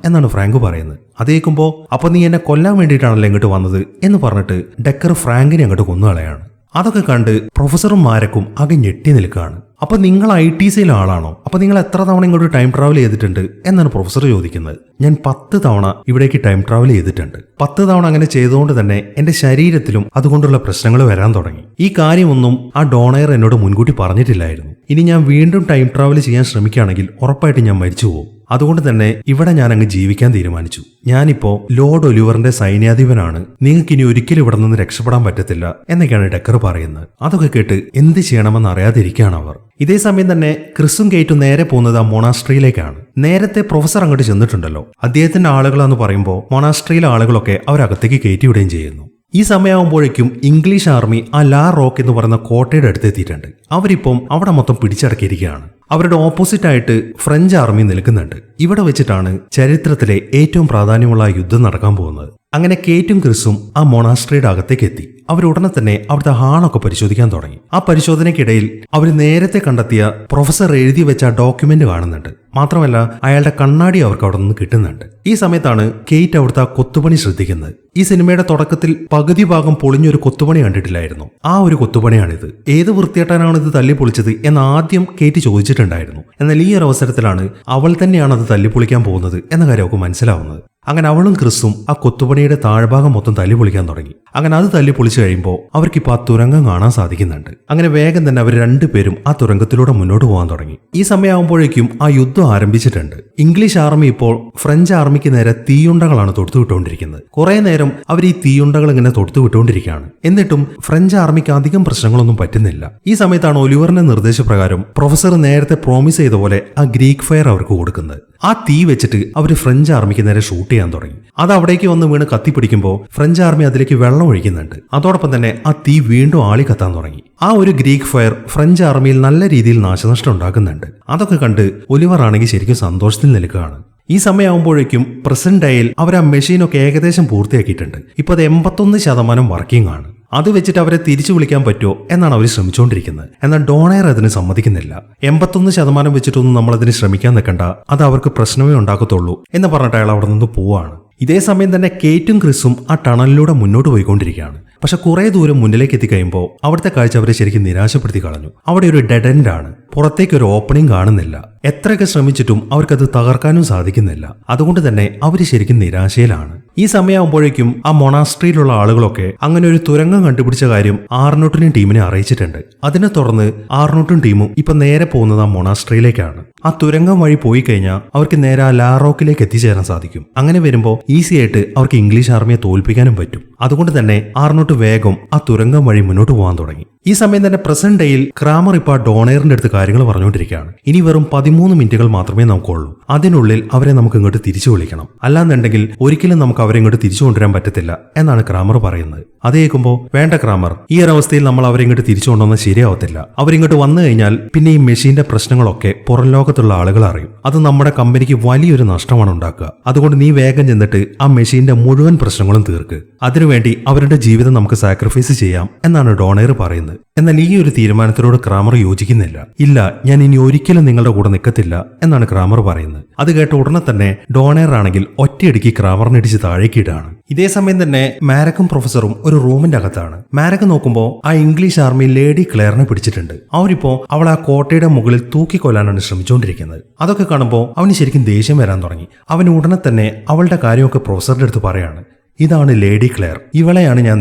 എന്നാണ് ഫ്രാങ്ക് പറയുന്നത്. അത് കേൾക്കുമ്പോ അപ്പൊ നീ എന്നെ കൊല്ലാൻ വേണ്ടിയിട്ടാണല്ലോ ഇങ്ങോട്ട് വന്നത് എന്ന് പറഞ്ഞിട്ട് ഡെക്കർ ഫ്രാങ്കിനെ അങ്ങോട്ട് കൊന്നുകളയാണ്. അതൊക്കെ കണ്ട് പ്രൊഫസറും മാരക്കും ആകെ ഞെട്ടി നിൽക്കുകയാണ്. അപ്പൊ നിങ്ങൾ ITCയിലെ ആളാണോ? അപ്പൊ നിങ്ങൾ എത്ര തവണ ഇങ്ങോട്ട് ടൈം ട്രാവൽ ചെയ്തിട്ടുണ്ട് എന്നാണ് പ്രൊഫസർ ചോദിക്കുന്നത്. ഞാൻ 10 തവണ ഇവിടേക്ക് ടൈം ട്രാവൽ ചെയ്തിട്ടുണ്ട്. 10 തവണ അങ്ങനെ ചെയ്തുകൊണ്ട് തന്നെ എന്റെ ശരീരത്തിലും അതുകൊണ്ടുള്ള പ്രശ്നങ്ങൾ വരാൻ തുടങ്ങി. ഈ കാര്യമൊന്നും ആ ഡോണയർ എന്നോട് മുൻകൂട്ടി പറഞ്ഞിട്ടില്ലായിരുന്നു. ഇനി ഞാൻ വീണ്ടും ടൈം ട്രാവൽ ചെയ്യാൻ ശ്രമിക്കുകയാണെങ്കിൽ ഉറപ്പായിട്ട് ഞാൻ മരിച്ചു പോകും. അതുകൊണ്ട് തന്നെ ഇവിടെ ഞാൻ അങ്ങ് ജീവിക്കാൻ തീരുമാനിച്ചു. ഞാനിപ്പോ ലോർഡ് ഒലിവറിന്റെ സൈന്യാധിപനാണ്. നിങ്ങൾക്ക് ഇനി ഒരിക്കലും ഇവിടെ നിന്ന് രക്ഷപ്പെടാൻ പറ്റത്തില്ല എന്നൊക്കെയാണ് ഡെക്കർ പറയുന്നത്. അതൊക്കെ കേട്ട് എന്ത് ചെയ്യണമെന്ന് അറിയാതിരിക്കുകയാണ് അവർ. ഇതേ സമയം തന്നെ ക്രിസും കേറ്റും നേരെ പോകുന്നത് ആ മൊണാസ്ട്രിയിലേക്കാണ്. നേരത്തെ പ്രൊഫസർ അങ്ങോട്ട് ചെന്നിട്ടുണ്ടല്ലോ, അദ്ദേഹത്തിന്റെ ആളുകളെന്ന് പറയുമ്പോൾ മൊണാസ്ട്രിയിലെ ആളുകളൊക്കെ അവരകത്തേക്ക് കയറ്റിവിടുകയും ചെയ്യുന്നു. ഈ സമയമാകുമ്പോഴേക്കും ഇംഗ്ലീഷ് ആർമി ആ ലാ റോക്ക് എന്ന് പറയുന്ന കോട്ടയുടെ അടുത്തെത്തിയിട്ടുണ്ട്. അവരിപ്പം അവിടെ മൊത്തം പിടിച്ചടക്കിയിരിക്കുകയാണ്. അവരുടെ ഓപ്പോസിറ്റ് ആയിട്ട് ഫ്രഞ്ച് ആർമി നിൽക്കുന്നുണ്ട്. ഇവിടെ വെച്ചിട്ടാണ് ചരിത്രത്തിലെ ഏറ്റവും പ്രാധാന്യമുള്ള യുദ്ധം നടക്കാൻ പോകുന്നത്. അങ്ങനെ കേറ്റും ക്രിസും ആ മൊണാസ്ട്രിയുടെ അകത്തേക്ക് എത്തി. അവരുടനെ തന്നെ അവിടുത്തെ ഹാളൊക്കെ പരിശോധിക്കാൻ തുടങ്ങി. ആ പരിശോധനയ്ക്കിടയിൽ അവർ നേരത്തെ കണ്ടെത്തിയ പ്രൊഫസർ എഴുതി വെച്ച ആ ഡോക്യുമെന്റ് കാണുന്നുണ്ട്. മാത്രമല്ല അയാളുടെ കണ്ണാടി അവർക്ക് അവിടെ നിന്ന് കിട്ടുന്നുണ്ട്. ഈ സമയത്താണ് കേറ്റ് അവിടുത്തെ ആ കൊത്തുപണി ശ്രദ്ധിക്കുന്നത്. ഈ സിനിമയുടെ തുടക്കത്തിൽ പകുതി ഭാഗം പൊളിഞ്ഞൊരു കൊത്തുപണി കണ്ടിട്ടില്ലായിരുന്നു. ആ ഒരു കൊത്തുപണിയാണിത്. ഏത് വൃത്തിയേട്ടാനാണ് ഇത് തല്ലി പൊളിച്ചത് എന്ന് ആദ്യം കേറ്റ് ചോദിച്ചിട്ടുണ്ടായിരുന്നു. എന്നാൽ ഈ ഒരു അവസരത്തിലാണ് അവൾ തന്നെയാണ് അത് തല്ലിപ്പൊളിക്കാൻ പോകുന്നത് എന്ന കാര്യം അവർക്ക് മനസ്സിലാവുന്നത്. അങ്ങനെ അവളും ക്രിസും ആ കൊത്തുപണിയുടെ താഴ്ഭാഗം മൊത്തം തല്ലി പൊളിക്കാൻ തുടങ്ങി. അങ്ങനെ അത് തല്ലി പൊളിച്ചു കഴിയുമ്പോൾ അവർക്കിപ്പോൾ ആ തുരങ്കം കാണാൻ സാധിക്കുന്നുണ്ട്. അങ്ങനെ വേഗം തന്നെ അവർ 2 പേരും ആ തുരങ്കത്തിലൂടെ മുന്നോട്ട് പോകാൻ തുടങ്ങി. ഈ സമയമാകുമ്പോഴേക്കും ആ യുദ്ധം ആരംഭിച്ചിട്ടുണ്ട്. ഇംഗ്ലീഷ് ആർമി ഇപ്പോൾ ഫ്രഞ്ച് ആർമിക്ക് നേരെ തീയുണ്ടകളാണ് തൊടുത്തുവിട്ടുകൊണ്ടിരിക്കുന്നത്. കുറെ നേരം അവർ ഈ തീയുണ്ടകൾ ഇങ്ങനെ തൊടുത്തുവിട്ടുകൊണ്ടിരിക്കുകയാണ്. എന്നിട്ടും ഫ്രഞ്ച് ആർമിക്ക് അധികം പ്രശ്നങ്ങളൊന്നും പറ്റുന്നില്ല. ഈ സമയത്താണ് ഒലിവറിന്റെ നിർദ്ദേശപ്രകാരം പ്രൊഫസർ നേരത്തെ പ്രോമിസ് ചെയ്ത പോലെ ആ ഗ്രീക്ക് ഫയർ അവർക്ക് കൊടുക്കുന്നത്. ആ തീ വെച്ചിട്ട് അവർ ഫ്രഞ്ച് ആർമിക്ക് നേരെ ഷൂട്ട് ഷൂട്ട് ചെയ്യാൻ തുടങ്ങി. അത് അവിടേക്ക് വന്ന് വീണ് കത്തിപ്പിടിക്കുമ്പോൾ ഫ്രഞ്ച് ആർമി അതിലേക്ക് വെള്ളം ഒഴിക്കുന്നുണ്ട്. അതോടൊപ്പം തന്നെ ആ തീ വീണ്ടും ആളി കത്താൻ തുടങ്ങി. ആ ഒരു ഗ്രീക്ക് ഫയർ ഫ്രഞ്ച് ആർമിയിൽ നല്ല രീതിയിൽ നാശനഷ്ടം ഉണ്ടാക്കുന്നുണ്ട്. അതൊക്കെ കണ്ട് ഒലിവർ ആണെങ്കിൽ ശരിക്കും സന്തോഷത്തിൽ നിൽക്കുകയാണ്. ഈ സമയമാകുമ്പോഴേക്കും പ്രസന്റ് ഡേയിൽ അവർ ആ മെഷീനൊക്കെ ഏകദേശം പൂർത്തിയാക്കിയിട്ടുണ്ട്. ഇപ്പോൾ അത് 81% വർക്കിംഗ് ആണ്. അത് വെച്ചിട്ട് അവരെ തിരിച്ചു വിളിക്കാൻ പറ്റുമോ എന്നാണ് അവർ ശ്രമിച്ചുകൊണ്ടിരിക്കുന്നത്. എന്നാൽ ഡോണയർ അതിന് സമ്മതിക്കുന്നില്ല. 81% വെച്ചിട്ടൊന്നും നമ്മളതിന് ശ്രമിക്കാൻ നിൽക്കണ്ട, അത് അവർക്ക് പ്രശ്നമേ ഉണ്ടാക്കത്തുള്ളൂ എന്ന് പറഞ്ഞിട്ട് അയാൾ അവിടെ നിന്ന് പോവാണ്. ഇതേ സമയം തന്നെ കേറ്റും ക്രിസും ആ ടണലിലൂടെ മുന്നോട്ട് പോയിക്കൊണ്ടിരിക്കുകയാണ്. പക്ഷെ കുറെ ദൂരം മുന്നിലേക്ക് എത്തിക്കഴിയുമ്പോൾ അവിടുത്തെ കാഴ്ച അവരെ ശരിക്കും നിരാശപ്പെടുത്തി കളഞ്ഞു. അവിടെ ഒരു ഡെഡ് എൻഡ് ആണ്. പുറത്തേക്ക് ഒരു ഓപ്പണിംഗ് കാണുന്നില്ല. എത്രയൊക്കെ ശ്രമിച്ചിട്ടും അവർക്കത് തകർക്കാനും സാധിക്കുന്നില്ല. അതുകൊണ്ട് തന്നെ അവർ ശരിക്കും നിരാശയിലാണ്. ഈ സമയമാകുമ്പോഴേക്കും ആ മൊണാസ്ട്രിയിലുള്ള ആളുകളൊക്കെ അങ്ങനെ ഒരു തുരങ്കം കണ്ടുപിടിച്ച കാര്യം ആർണോട്ടിനും ടീമിനെ അറിയിച്ചിട്ടുണ്ട്. അതിനെ തുടർന്ന് ആർണോട്ടും ടീമും ഇപ്പൊ നേരെ പോകുന്നത് ആ മൊണാസ്ട്രിയിലേക്കാണ്. ആ തുരങ്കം വഴി പോയി കഴിഞ്ഞാൽ അവർക്ക് നേരെ ആ ലാറോക്കിലേക്ക് എത്തിച്ചേരാൻ സാധിക്കും. അങ്ങനെ വരുമ്പോൾ ഈസി ആയിട്ട് അവർക്ക് ഇംഗ്ലീഷ് ആർമിയെ തോൽപ്പിക്കാനും പറ്റും. അതുകൊണ്ട് തന്നെ ആർണോട്ട് വേഗം ആ തുരങ്കം വഴി മുന്നോട്ട് പോകാൻ തുടങ്ങി. ഈ സമയം തന്നെ പ്രസന്റ് ഡേയിൽ ക്രാമർ ഇപ്പോൾ ഡോണയറിന്റെ അടുത്ത് കാര്യങ്ങൾ പറഞ്ഞുകൊണ്ടിരിക്കുകയാണ്. ഇനി വെറും 13 മിനിറ്റുകൾ മാത്രമേ നമുക്കുള്ളൂ. അതിനുള്ളിൽ അവരെ നമുക്ക് ഇങ്ങോട്ട് തിരിച്ചു വിളിക്കണം. അല്ലാന്നുണ്ടെങ്കിൽ ഒരിക്കലും നമുക്ക് അവരെ ഇങ്ങോട്ട് തിരിച്ചു കൊണ്ടുവരാൻ പറ്റത്തില്ല എന്നാണ് ക്രാമർ പറയുന്നത്. അത് കേൾക്കുമ്പോൾ വേണ്ട ക്രാമർ, ഈ ഒരു അവസ്ഥയിൽ നമ്മൾ അവരെ ഇങ്ങോട്ട് തിരിച്ചു കൊണ്ടുവന്നാൽ ശരിയാവത്തില്ല. അവരിങ്ങോട്ട് വന്നു കഴിഞ്ഞാൽ പിന്നെ ഈ മെഷീന്റെ പ്രശ്നങ്ങളൊക്കെ പുറം ലോകത്തുള്ള ആളുകൾ അറിയും. അത് നമ്മുടെ കമ്പനിക്ക് വലിയൊരു നഷ്ടമാണ് ഉണ്ടാക്കുക. അതുകൊണ്ട് നീ വേഗം ചെന്നിട്ട് ആ മെഷീന്റെ മുഴുവൻ പ്രശ്നങ്ങളും തീർക്ക്. അതിനുവേണ്ടി അവരുടെ ജീവിതം നമുക്ക് സാക്രിഫൈസ് ചെയ്യാം എന്നാണ് ഡോണയർ പറയുന്നത്. എന്നാൽ ഈ ഒരു തീരുമാനത്തിനോട് ക്രാമർ യോജിക്കുന്നില്ല. ഇല്ല, ഞാൻ ഇനി ഒരിക്കലും നിങ്ങളുടെ കൂടെ നിൽക്കത്തില്ല എന്നാണ് ക്രാമർ പറയുന്നത്. അത് കേട്ട ഉടനെ തന്നെ ഡോണയർ ആണെങ്കിൽ ഒറ്റയടിക്ക് ക്രാമറിനെ ഇടിച്ച് താഴേക്കിടാണ്. ഇതേ സമയം തന്നെ മാരക്കും പ്രൊഫസറും ഒരു റൂമിന്റെ അകത്താണ്. മാരക്ക് നോക്കുമ്പോൾ ആ ഇംഗ്ലീഷ് ആർമി ലേഡി ക്ലെയറിനെ പിടിച്ചിട്ടുണ്ട്. അവരിപ്പോ അവളെ ആ കോട്ടയുടെ മുകളിൽ തൂക്കിക്കൊല്ലാനാണ് ശ്രമിച്ചുകൊണ്ടിരിക്കുന്നത്. അതൊക്കെ കാണുമ്പോൾ അവന് ശരിക്കും ദേഷ്യം വരാൻ തുടങ്ങി. അവൻ ഉടനെ തന്നെ അവളുടെ കാര്യമൊക്കെ പ്രൊഫസറുടെ അടുത്ത് പറയാണ്. ഇതാണ് ലേഡി ക്ലെയർ. ഇവളെയാണ് ഞാൻ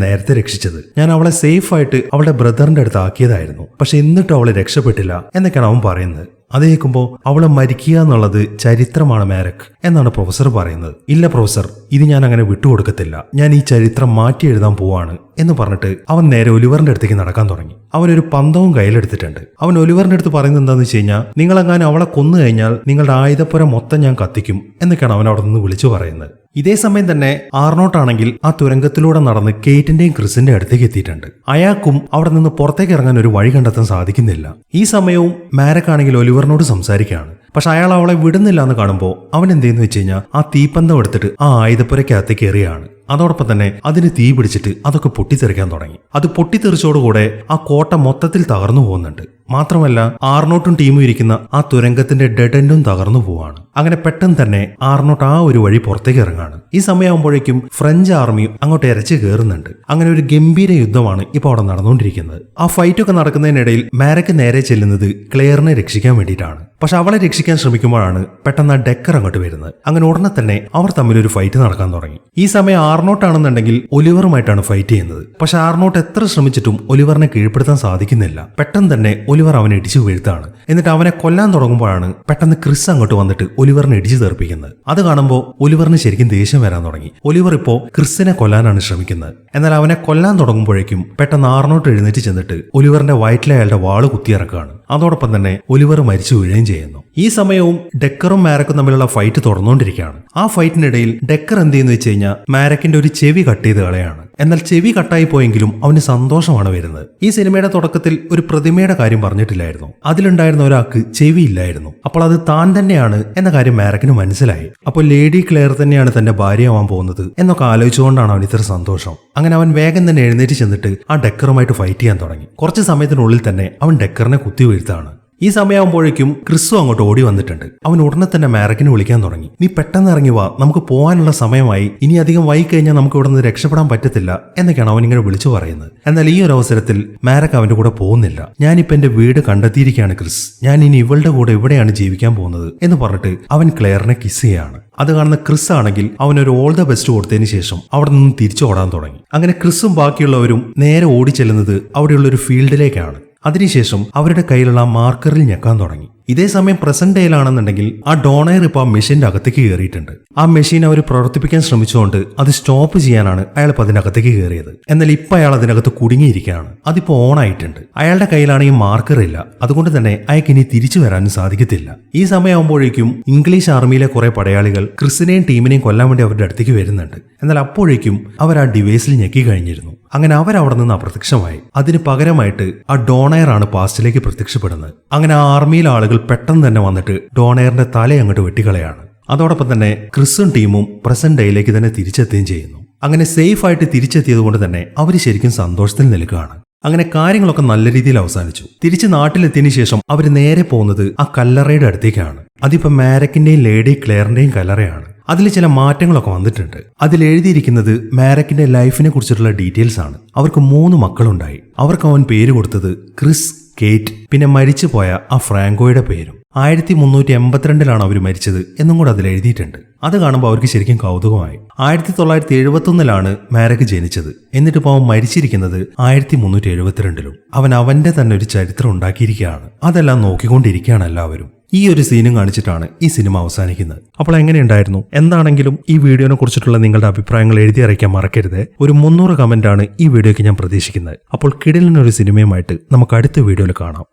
നേരത്തെ രക്ഷിച്ചത്. ഞാൻ അവളെ സേഫ് ആയിട്ട് അവളുടെ ബ്രദറിന്റെ അടുത്ത് ആക്കിയതായിരുന്നു. പക്ഷെ എന്നിട്ടും അവളെ രക്ഷപ്പെട്ടില്ല എന്നൊക്കെയാണ് അവൻ പറയുന്നത്. അത് കേൾക്കുമ്പോൾ അവളെ മരിക്കുക എന്നുള്ളത് ചരിത്രമാണ് മാരക് എന്നാണ് പ്രൊഫസർ പറയുന്നത്. ഇല്ല പ്രൊഫസർ, ഇത് ഞാൻ അങ്ങനെ വിട്ടുകൊടുക്കത്തില്ല. ഞാൻ ഈ ചരിത്രം മാറ്റി എഴുതാൻ പോവാണ് എന്ന് പറഞ്ഞിട്ട് അവൻ നേരെ ഒലിവറിന്റെ അടുത്തേക്ക് നടക്കാൻ തുടങ്ങി. അവനൊരു പന്തവും കയ്യിലെടുത്തിട്ടുണ്ട്. അവൻ ഒലിവറിന്റെ അടുത്ത് പറയുന്നത് എന്താണെന്ന് വെച്ച് കഴിഞ്ഞാൽ, നിങ്ങളെങ്ങാനും അവളെ കൊന്നു കഴിഞ്ഞാൽ നിങ്ങളുടെ ആയുധപ്പുര മൊത്തം ഞാൻ കത്തിക്കും എന്നൊക്കെയാണ് അവൻ അവിടെ നിന്ന് വിളിച്ചു പറയുന്നത്. ഇതേ സമയം തന്നെ ആർണോട്ടാണെങ്കിൽ ആ തുരങ്കത്തിലൂടെ നടന്ന് കേറ്റിന്റെയും ക്രിസിന്റെ അടുത്തേക്ക് എത്തിയിട്ടുണ്ട്. അയാൾക്കും അവിടെ നിന്ന് പുറത്തേക്ക് ഇറങ്ങാൻ ഒരു വഴി കണ്ടെത്താൻ സാധിക്കുന്നില്ല. ഈ സമയവും മാരക്കാണെങ്കിൽ ഒലിവറിനോട് സംസാരിക്കുകയാണ്. പക്ഷെ അയാൾ അവളെ വിടുന്നില്ല എന്ന് കാണുമ്പോൾ അവൻ എന്തെന്ന് വെച്ച് കഴിഞ്ഞാൽ ആ തീപ്പന്തം എടുത്തിട്ട് ആ ആയുധപ്പുരയ്ക്കകത്തേക്ക് എറിയാണ്. അതോടൊപ്പം തന്നെ അതിന് തീ പിടിച്ചിട്ട് അതൊക്കെ പൊട്ടിത്തെറിക്കാൻ തുടങ്ങി. അത് പൊട്ടിത്തെറിച്ചോടുകൂടെ ആ കോട്ട മൊത്തത്തിൽ തകർന്നു പോകുന്നുണ്ട്. മാത്രമല്ല ആർണോട്ടും ടീമും ഇരിക്കുന്ന ആ തുരങ്കത്തിന്റെ ഡെഡ് എൻഡും തകർന്നു പോവാണ്. അങ്ങനെ പെട്ടെന്ന് തന്നെ ആർണോട്ട് ആ ഒരു വഴി പുറത്തേക്ക് ഇറങ്ങാണ്. ഈ സമയമാകുമ്പോഴേക്കും ഫ്രഞ്ച് ആർമിയും അങ്ങോട്ട് ഇരച്ചു കയറുന്നുണ്ട്. അങ്ങനെ ഒരു ഗംഭീര യുദ്ധമാണ് ഇപ്പോൾ അവിടെ നടന്നുകൊണ്ടിരിക്കുന്നത്. ആ ഫൈറ്റൊക്കെ നടക്കുന്നതിനിടയിൽ മാരക്ക് നേരെ ചെല്ലുന്നത് ക്ലെയറിനെ രക്ഷിക്കാൻ വേണ്ടിയിട്ടാണ്. പക്ഷെ അവളെ രക്ഷിക്കാൻ ശ്രമിക്കുമ്പോഴാണ് പെട്ടെന്ന് ആ ഡെക്കർ അങ്ങോട്ട് വരുന്നത്. അങ്ങനെ ഉടനെ തന്നെ അവർ തമ്മിൽ ഒരു ഫൈറ്റ് നടക്കാൻ തുടങ്ങി. ഈ സമയം ആർണോട്ട് ആണെന്നുണ്ടെങ്കിൽ ഒലിവറുമായിട്ടാണ് ഫൈറ്റ് ചെയ്യുന്നത്. പക്ഷെ ആർണോട്ട് എത്ര ശ്രമിച്ചിട്ടും ഒലിവറിനെ കീഴ്പ്പെടുത്താൻ സാധിക്കുന്നില്ല. പെട്ടെന്ന് തന്നെ ഒലിവർ അവനെ ഇടിച്ചു വീഴ്ത്താണ്. എന്നിട്ട് അവനെ കൊല്ലാൻ തുടങ്ങുമ്പോഴാണ് പെട്ടെന്ന് ക്രിസ് അങ്ങോട്ട് വന്നിട്ട് ഒലിവറിനെ ഇടിച്ചു തീർപ്പിക്കുന്നത്. അത് കാണുമ്പോൾ ഒലിവറിന് ശരിക്കും ദേഷ്യം വരാൻ തുടങ്ങി. ഒലിവർ ഇപ്പോ ക്രിസിനെ കൊല്ലാനാണ് ശ്രമിക്കുന്നത്. എന്നാൽ അവനെ കൊല്ലാൻ തുടങ്ങുമ്പോഴേക്കും പെട്ടെന്ന് ആർണോട്ട് എഴുന്നേറ്റ് ചെന്നിട്ട് ഒലിവറിന്റെ വയറ്റിലെ അയാളുടെ വാള് കുത്തിയിറക്കുകയാണ്. അതോടൊപ്പം തന്നെ ഒലിവർ മരിച്ചു വീഴുകയും ചെയ്യുന്നു. ഈ സമയവും ഡെക്കറും മാരക്കും തമ്മിലുള്ള ഫൈറ്റ് തുടർന്നുകൊണ്ടിരിക്കുകയാണ്. ആ ഫൈറ്റിനിടയിൽ ഡെക്കർ എന്ത് ചെയ്യുന്നു വെച്ച് കഴിഞ്ഞാൽ മാരക്കിന്റെ ഒരു ചെവി കട്ട് ചെയ്ത് കളയാണ്. എന്നാൽ ചെവി കട്ടായി പോയെങ്കിലും അവന് സന്തോഷമാണ് വരുന്നത്. ഈ സിനിമയുടെ തുടക്കത്തിൽ ഒരു പ്രതിമയുടെ കാര്യം പറഞ്ഞിട്ടില്ലായിരുന്നു. അതിലുണ്ടായിരുന്ന ഒരാൾക്ക് ചെവി ഇല്ലായിരുന്നു. അപ്പോൾ അത് താൻ തന്നെയാണ് എന്ന കാര്യം മാരക്കിന് മനസ്സിലായി. അപ്പോൾ ലേഡി ക്ലെയർ തന്നെയാണ് തന്റെ ഭാര്യയാവാൻ പോകുന്നത് എന്നൊക്കെ ആലോചിച്ചുകൊണ്ടാണ് അവൻ ഇത്ര സന്തോഷം. അങ്ങനെ അവൻ വേഗം തന്നെ എഴുന്നേറ്റ് ചെന്നിട്ട് ആ ഡെക്കറുമായിട്ട് ഫൈറ്റ് ചെയ്യാൻ തുടങ്ങി. കുറച്ച് സമയത്തിനുള്ളിൽ തന്നെ അവൻ ഡെക്കറിനെ കുത്തി വീഴ്ത്താണ്. ഈ സമയമാകുമ്പോഴേക്കും ക്രിസ്തു അങ്ങോട്ട് ഓടി വന്നിട്ടുണ്ട്. അവൻ ഉടനെ തന്നെ മാരക്കിനെ വിളിക്കാൻ തുടങ്ങി. നീ പെട്ടെന്ന് ഇറങ്ങി വാ, നമുക്ക് പോകാനുള്ള സമയമായി. ഇനി അധികം വൈകി കഴിഞ്ഞാൽ നമുക്ക് ഇവിടെ നിന്ന് രക്ഷപ്പെടാൻ പറ്റത്തില്ല എന്നൊക്കെയാണ് അവൻ ഇങ്ങനെ വിളിച്ചു പറയുന്നത്. എന്നാൽ ഈ ഒരു അവസരത്തിൽ മാരക്ക് അവന്റെ കൂടെ പോകുന്നില്ല. ഞാനിപ്പോ എന്റെ വീട് കണ്ടെത്തിയിരിക്കുകയാണ് ക്രിസ്, ഞാൻ ഇനി ഇവളുടെ കൂടെ ഇവിടെയാണ് ജീവിക്കാൻ പോകുന്നത് എന്ന് പറഞ്ഞിട്ട് അവൻ ക്ലെയറിനെ കിസ് ചെയ്യാണ്. അത് കാണുന്ന ക്രിസ് ആണെങ്കിൽ അവനൊരു ഓൾ ദ ബെസ്റ്റ് കൊടുത്തതിന് ശേഷം അവിടെ നിന്ന് തിരിച്ചു ഓടാൻ തുടങ്ങി. അങ്ങനെ ക്രിസും ബാക്കിയുള്ളവരും നേരെ ഓടിച്ചെല്ലുന്നത് അവിടെയുള്ള ഒരു ഫീൽഡിലേക്കാണ്. അതിനുശേഷം അവരുടെ കയ്യിലുള്ള മാർക്കറിൽ ഞെക്കാൻ തുടങ്ങി. ഇതേ സമയം പ്രസന്റ് ഡേയിലാണെന്നുണ്ടെങ്കിൽ ആ ഡോണയർ ഇപ്പോൾ ആ മെഷീന്റെ അകത്തേക്ക് കയറിയിട്ടുണ്ട്. ആ മെഷീൻ അവർ പ്രവർത്തിപ്പിക്കാൻ ശ്രമിച്ചുകൊണ്ട് അത് സ്റ്റോപ്പ് ചെയ്യാനാണ് അയാൾ ഇപ്പോൾ അതിനകത്തേക്ക് കയറിയത്. എന്നാൽ ഇപ്പൊ അയാൾ അതിനകത്ത് കുടുങ്ങിയിരിക്കുകയാണ്. അതിപ്പോ ഓൺ ആയിട്ടുണ്ട്. അയാളുടെ കയ്യിലാണെങ്കിൽ മാർക്കർ ഇല്ല. അതുകൊണ്ട് തന്നെ അയാൾക്ക് ഇനി തിരിച്ചു വരാനും സാധിക്കത്തില്ല. ഈ സമയമാകുമ്പോഴേക്കും ഇംഗ്ലീഷ് ആർമിയിലെ കുറെ പടയാളികൾ ക്രിസിനെയും ടീമിനെയും കൊല്ലാൻ വേണ്ടി അവരുടെ അടുത്തേക്ക് വരുന്നുണ്ട്. എന്നാൽ അപ്പോഴേക്കും അവർ ആ ഡിവൈസിൽ ഞെക്കി കഴിഞ്ഞിരുന്നു. അങ്ങനെ അവരവിടെ നിന്ന് അപ്രത്യക്ഷമായി. അതിന് പകരമായിട്ട് ആ ഡോണയർ ആണ് പാസ്റ്റിലേക്ക് പ്രത്യക്ഷപ്പെടുന്നത്. അങ്ങനെ ആ ആർമിയിലെ ആളുകൾ പെട്ടെന്ന് തന്നെ വന്നിട്ട് ഡോണയറിന്റെ തല അങ്ങോട്ട് വെട്ടിക്കളയാണ്. അതോടൊപ്പം തന്നെ ക്രിസും ടീമും പ്രസന്റ് ഡേയിലേക്ക് തന്നെ തിരിച്ചെത്തുകയും ചെയ്യുന്നു. അങ്ങനെ സേഫ് ആയിട്ട് തിരിച്ചെത്തിയത് കൊണ്ട് തന്നെ അവർ ശരിക്കും സന്തോഷത്തിൽ നിൽക്കുകയാണ്. അങ്ങനെ കാര്യങ്ങളൊക്കെ നല്ല രീതിയിൽ അവസാനിച്ചു. തിരിച്ച് നാട്ടിലെത്തിയതിനു ശേഷം അവർ നേരെ പോകുന്നത് ആ കല്ലറയുടെ അടുത്തേക്കാണ്. അതിപ്പോ മാരക്കിന്റെയും ലേഡി ക്ലെയറിന്റെയും കല്ലറയാണ്. അതിൽ ചില മാറ്റങ്ങളൊക്കെ വന്നിട്ടുണ്ട്. അതിൽ എഴുതിയിരിക്കുന്നത് മാരക്കിന്റെ ലൈഫിനെ കുറിച്ചിട്ടുള്ള ഡീറ്റെയിൽസ് ആണ്. അവർക്ക് 3 മക്കളുണ്ടായി. അവർക്ക് അവൻ പേര് കൊടുത്തത് ക്രിസ്, കേറ്റ്, പിന്നെ മരിച്ചുപോയ ആ ഫ്രാങ്കോയുടെ പേരും. 1382 അവർ മരിച്ചത് എന്നും കൂടെ അതിൽ എഴുതിയിട്ടുണ്ട്. അത് കാണുമ്പോൾ അവർക്ക് ശരിക്കും കൗതുകമായി. 1971 മാരക്ക് ജനിച്ചത്. എന്നിട്ടിപ്പോൾ അവൻ മരിച്ചിരിക്കുന്നത് 1372. അവൻ അവന്റെ തന്നെ ഒരു ചരിത്രം ഉണ്ടാക്കിയിരിക്കുകയാണ്. അതെല്ലാം നോക്കിക്കൊണ്ടിരിക്കുകയാണ് എല്ലാവരും. ഈ ഒരു സീനും കാണിച്ചിട്ടാണ് ഈ സിനിമ അവസാനിക്കുന്നത്. അപ്പോൾ എങ്ങനെയുണ്ടായിരുന്നു? എന്താണെങ്കിലും ഈ വീഡിയോനെ കുറിച്ചിട്ടുള്ള നിങ്ങളുടെ അഭിപ്രായങ്ങൾ എഴുതി അറിയിക്കാൻ മറക്കരുത്. ഒരു 300 കമന്റാണ് ഈ വീഡിയോയ്ക്ക് ഞാൻ പ്രതീക്ഷിക്കുന്നത്. അപ്പോൾ കിടിലനൊരു സിനിമയുമായിട്ട് നമുക്ക് അടുത്ത വീഡിയോയിൽ കാണാം.